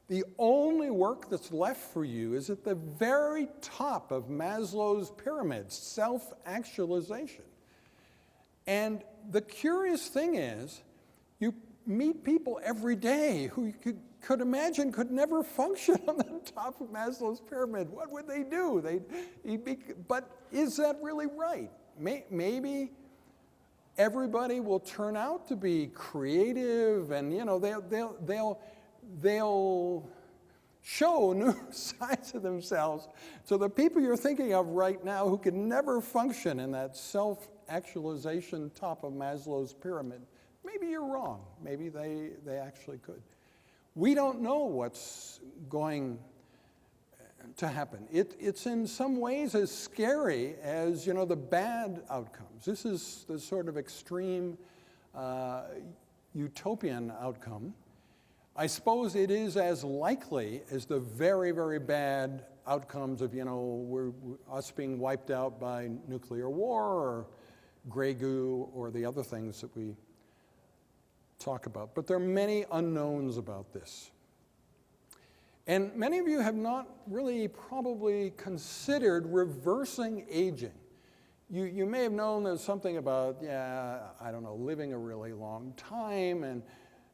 The only work that's left for you is at the very top of Maslow's pyramid, self-actualization. And the curious thing is, you meet people every day who you could imagine could never function on the top of Maslow's pyramid. What would they do? But is that really right? Maybe everybody will turn out to be creative, and they'll show new sides of themselves. So the people you're thinking of right now who could never function in that self-actualization top of Maslow's pyramid, maybe you're wrong. Maybe they actually could. We don't know what's going to happen. It's in some ways as scary as, the bad outcomes. This is the sort of extreme utopian outcome. I suppose it is as likely as the very, very bad outcomes of, us being wiped out by nuclear war or gray goo or the other things that we talk about. But there are many unknowns about this. And many of you have not really probably considered reversing aging. You may have known there's something about, living a really long time and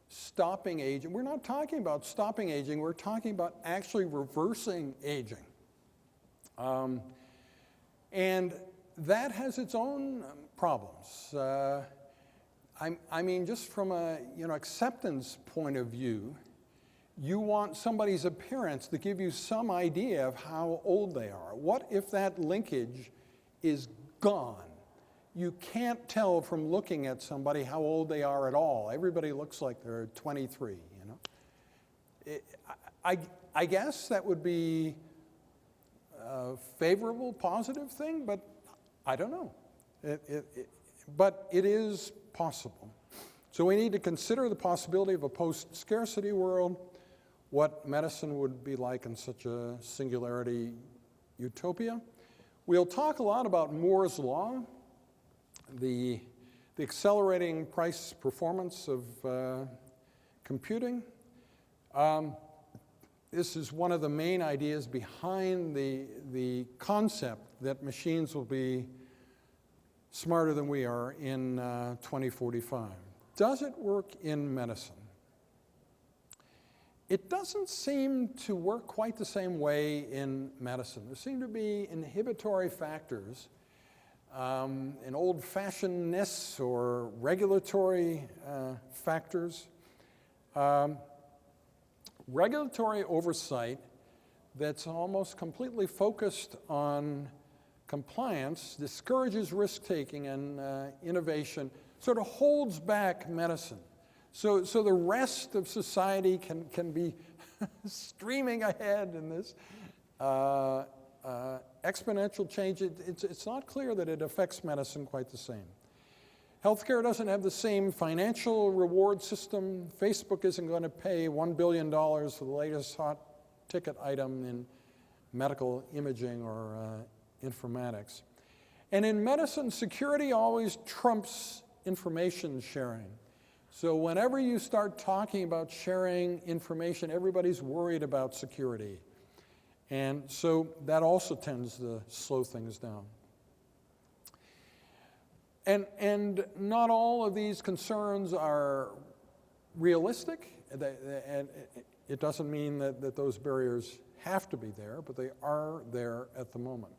stopping aging. We're not talking about stopping aging, we're talking about actually reversing aging. And that has its own problems. Just from a acceptance point of view, you want somebody's appearance to give you some idea of how old they are. What if that linkage is gone? You can't tell from looking at somebody how old they are at all. Everybody looks like they're 23, I guess that would be a favorable, positive thing, but I don't know. But it is possible. So we need to consider the possibility of a post-scarcity world, what medicine would be like in such a singularity utopia. We'll talk a lot about Moore's Law, the accelerating price performance of computing. This is one of the main ideas behind the concept that machines will be smarter than we are in 2045. Does it work in medicine? It doesn't seem to work quite the same way in medicine. There seem to be inhibitory factors, and old-fashionedness or regulatory factors. Regulatory oversight that's almost completely focused on compliance discourages risk-taking and innovation, sort of holds back medicine. So the rest of society can be streaming ahead in this exponential change. It's not clear that it affects medicine quite the same. Healthcare doesn't have the same financial reward system. Facebook isn't going to pay $1 billion for the latest hot ticket item in medical imaging or informatics. And in medicine, security always trumps information sharing. So whenever you start talking about sharing information, everybody's worried about security. And so that also tends to slow things down. And not all of these concerns are realistic. And it doesn't mean that those barriers have to be there, but they are there at the moment.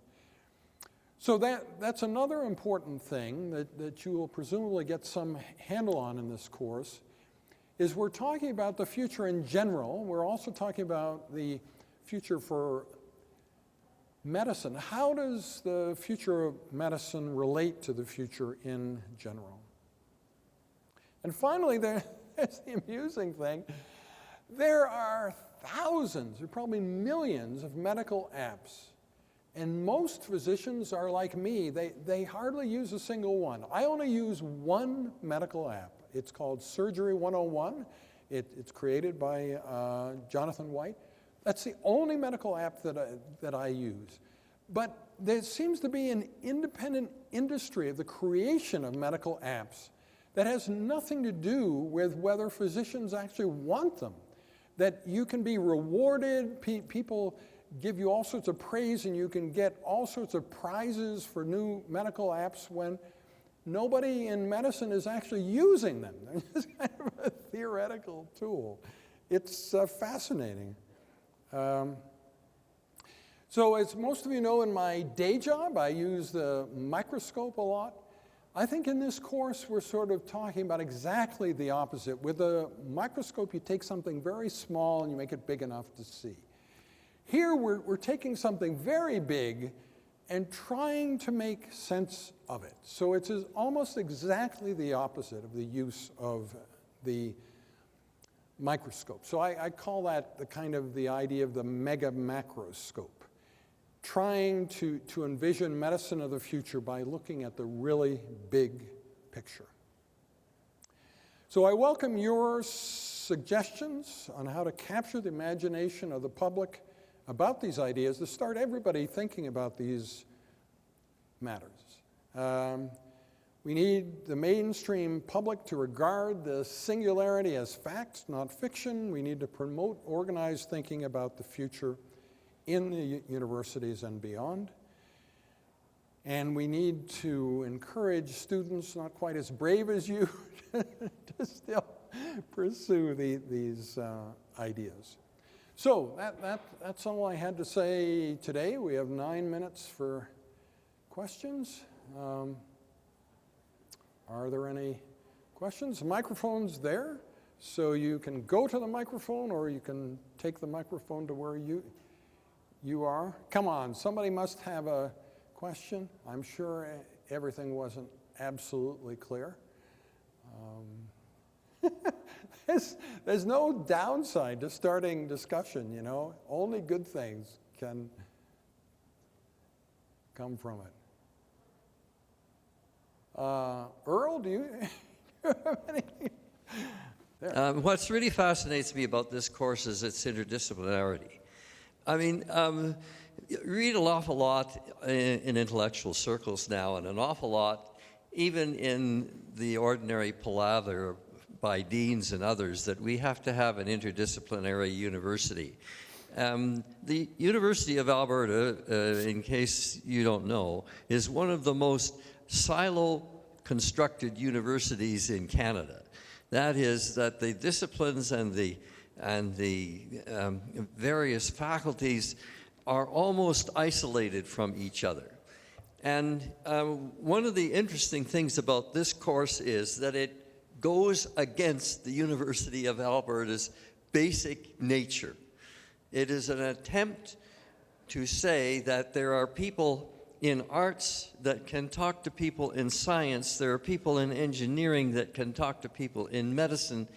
So that's another important thing that you will presumably get some handle on in this course, is we're talking about the future in general. We're also talking about the future for medicine. How does the future of medicine relate to the future in general? And finally, there's the amusing thing. There are thousands, or probably millions of medical apps. And most physicians are like me. They hardly use a single one. I only use one medical app. It's called Surgery 101. It's created by Jonathan White. That's the only medical app that I use. But there seems to be an independent industry of the creation of medical apps that has nothing to do with whether physicians actually want them. That you can be rewarded, people give you all sorts of praise, and you can get all sorts of prizes for new medical apps when nobody in medicine is actually using them. They're just kind of a theoretical tool. It's fascinating. So as most of you know, in my day job, I use the microscope a lot. I think in this course, we're sort of talking about exactly the opposite. With a microscope, you take something very small and you make it big enough to see. Here, we're taking something very big and trying to make sense of it. So it's almost exactly the opposite of the use of the microscope. So I call that the idea of the mega macroscope. Trying to envision medicine of the future by looking at the really big picture. So I welcome your suggestions on how to capture the imagination of the public about these ideas to start everybody thinking about these matters. We need the mainstream public to regard the singularity as fact, not fiction. We need to promote organized thinking about the future in the universities and beyond. And we need to encourage students not quite as brave as you to still pursue these ideas. So that's all I had to say today. We have 9 minutes for questions. Are there any questions? The microphone's there, so you can go to the microphone or you can take the microphone to where you are. Come on, somebody must have a question. I'm sure everything wasn't absolutely clear. There's no downside to starting discussion, you know. Only good things can come from it. Earl, do you have anything? What's really fascinates me about this course is its interdisciplinarity. I mean, you read an awful lot in intellectual circles now, and an awful lot even in the ordinary palaver by deans and others, that we have to have an interdisciplinary university. The University of Alberta, in case you don't know, is one of the most silo-constructed universities in Canada. That is, that the disciplines and the various faculties are almost isolated from each other. And one of the interesting things about this course is that it goes against the University of Alberta's basic nature. It is an attempt to say that there are people in arts that can talk to people in science, there are people in engineering that can talk to people in medicine,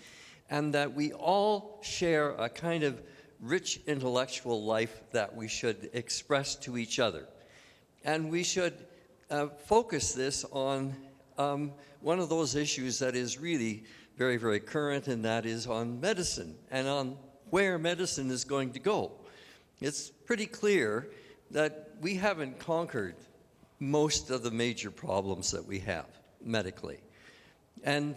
and that we all share a kind of rich intellectual life that we should express to each other. And we should focus this on one of those issues that is really very, very current, and that is on medicine and on where medicine is going to go. It's pretty clear that we haven't conquered most of the major problems that we have medically. And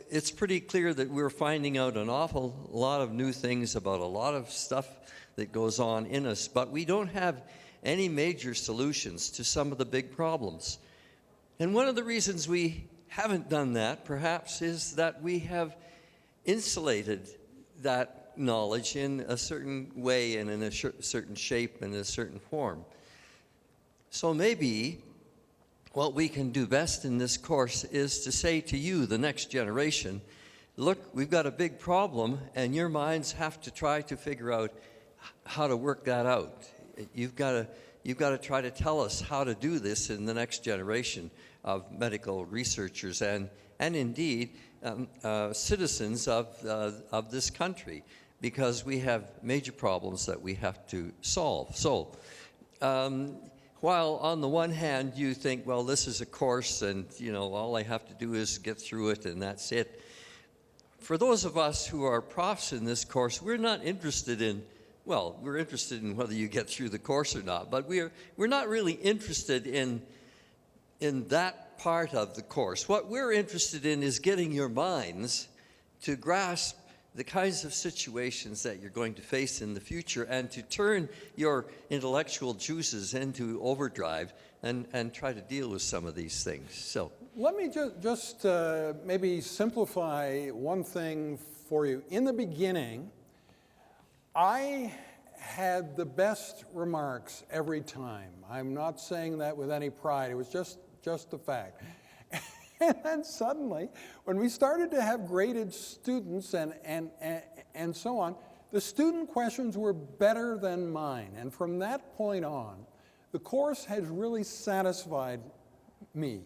it's pretty clear that we're finding out an awful lot of new things about a lot of stuff that goes on in us, but we don't have any major solutions to some of the big problems. And one of the reasons we haven't done that, perhaps, is that we have insulated that knowledge in a certain way and in a certain shape and a certain form. So maybe what we can do best in this course is to say to you, the next generation, look, we've got a big problem, and your minds have to try to figure out how to work that out. You've got to try to tell us how to do this in the next generation of medical researchers and indeed citizens of this country, because we have major problems that we have to solve. So while on the one hand you think, well, this is a course and all I have to do is get through it and that's it, for those of us who are profs in this course, we're not interested in, well, we're interested in whether you get through the course or not, but we're not really interested in that part of the course. What we're interested in is getting your minds to grasp the kinds of situations that you're going to face in the future and to turn your intellectual juices into overdrive and try to deal with some of these things. So let me just maybe simplify one thing for you. In the beginning, I had the best remarks every time. I'm not saying that with any pride. It was just a fact. And then suddenly, when we started to have graded students and so on, the student questions were better than mine. And from that point on, the course has really satisfied me.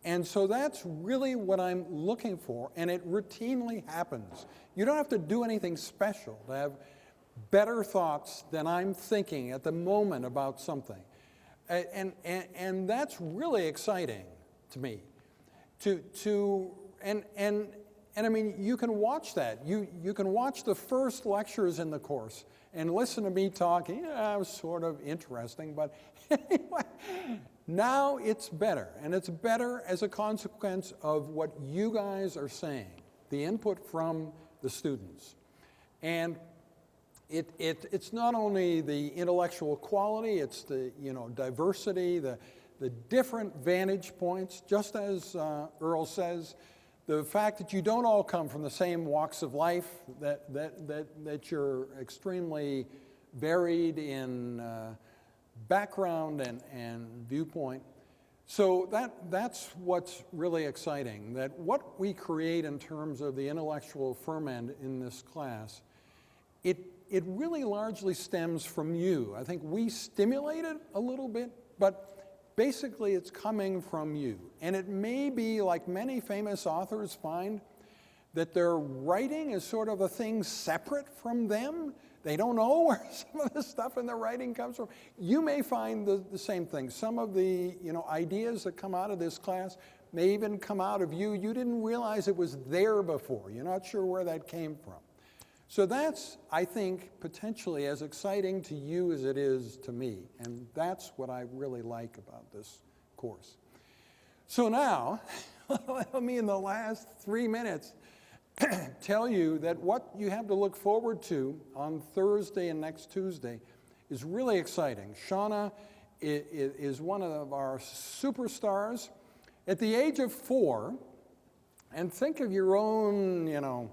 And so that's really what I'm looking for, and it routinely happens. You don't have to do anything special to have better thoughts than I'm thinking at the moment about something. And that's really exciting to me. And I mean, you can watch that. You can watch the first lectures in the course and listen to me talking. Yeah, it was sort of interesting, but anyway, now it's better. And it's better as a consequence of what you guys are saying, the input from the students. And it's not only the intellectual quality, it's the diversity, the different vantage points, just as Earl says, the fact that you don't all come from the same walks of life, that you're extremely varied in background and viewpoint. So that's what's really exciting, that what we create in terms of the intellectual ferment in this class, it really largely stems from you. I think we stimulate it a little bit, but basically it's coming from you. And it may be, like many famous authors find, that their writing is sort of a thing separate from them. They don't know where some of the stuff in their writing comes from. You may find the same thing. Some of the ideas that come out of this class may even come out of you. You didn't realize it was there before. You're not sure where that came from. So that's, I think, potentially as exciting to you as it is to me. And that's what I really like about this course. So now, let me in the last 3 minutes tell you that what you have to look forward to on Thursday and next Tuesday is really exciting. Shauna is one of our superstars. At the age of 4, and think of your own,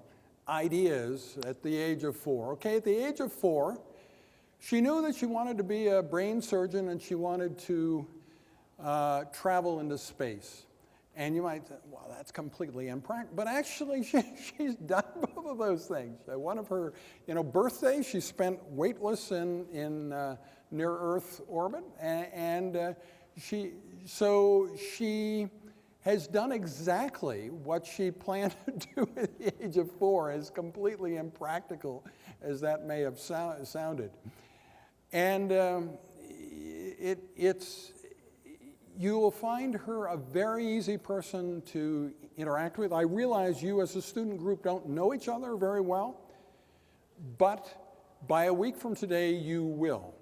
ideas at the age of 4. Okay, at the age of 4, she knew that she wanted to be a brain surgeon and she wanted to travel into space. And you might say, well, that's completely impractical. But actually, she's done both of those things. One of her birthdays, she spent weightless in near-Earth orbit. And she has done exactly what she planned to do at the age of 4, as completely impractical as that may have sounded. And you will find her a very easy person to interact with. I realize you as a student group don't know each other very well, but by a week from today you will.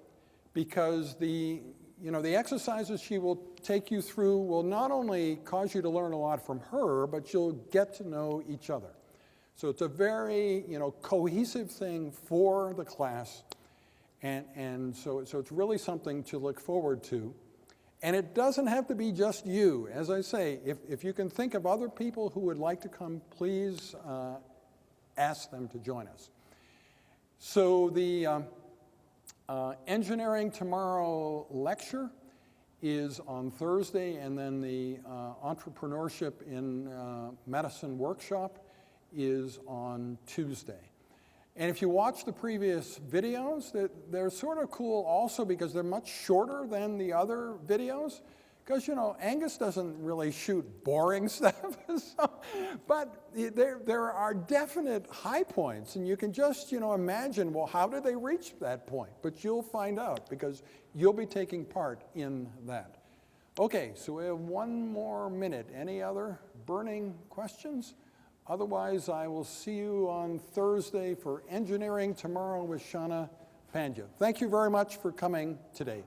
because the exercises she will take you through will not only cause you to learn a lot from her, but you'll get to know each other. So it's a very, cohesive thing for the class, and so it's really something to look forward to. And it doesn't have to be just you. As I say, if you can think of other people who would like to come, please ask them to join us. So the Engineering Tomorrow lecture is on Thursday, and then the Entrepreneurship in Medicine workshop is on Tuesday. And if you watch the previous videos, they're sort of cool also because they're much shorter than the other videos. Because, Angus doesn't really shoot boring stuff. But there are definite high points, and you can just, imagine, well, how did they reach that point? But you'll find out because you'll be taking part in that. Okay, so we have 1 more minute. Any other burning questions? Otherwise, I will see you on Thursday for Engineering Tomorrow with Shauna Pandya. Thank you very much for coming today.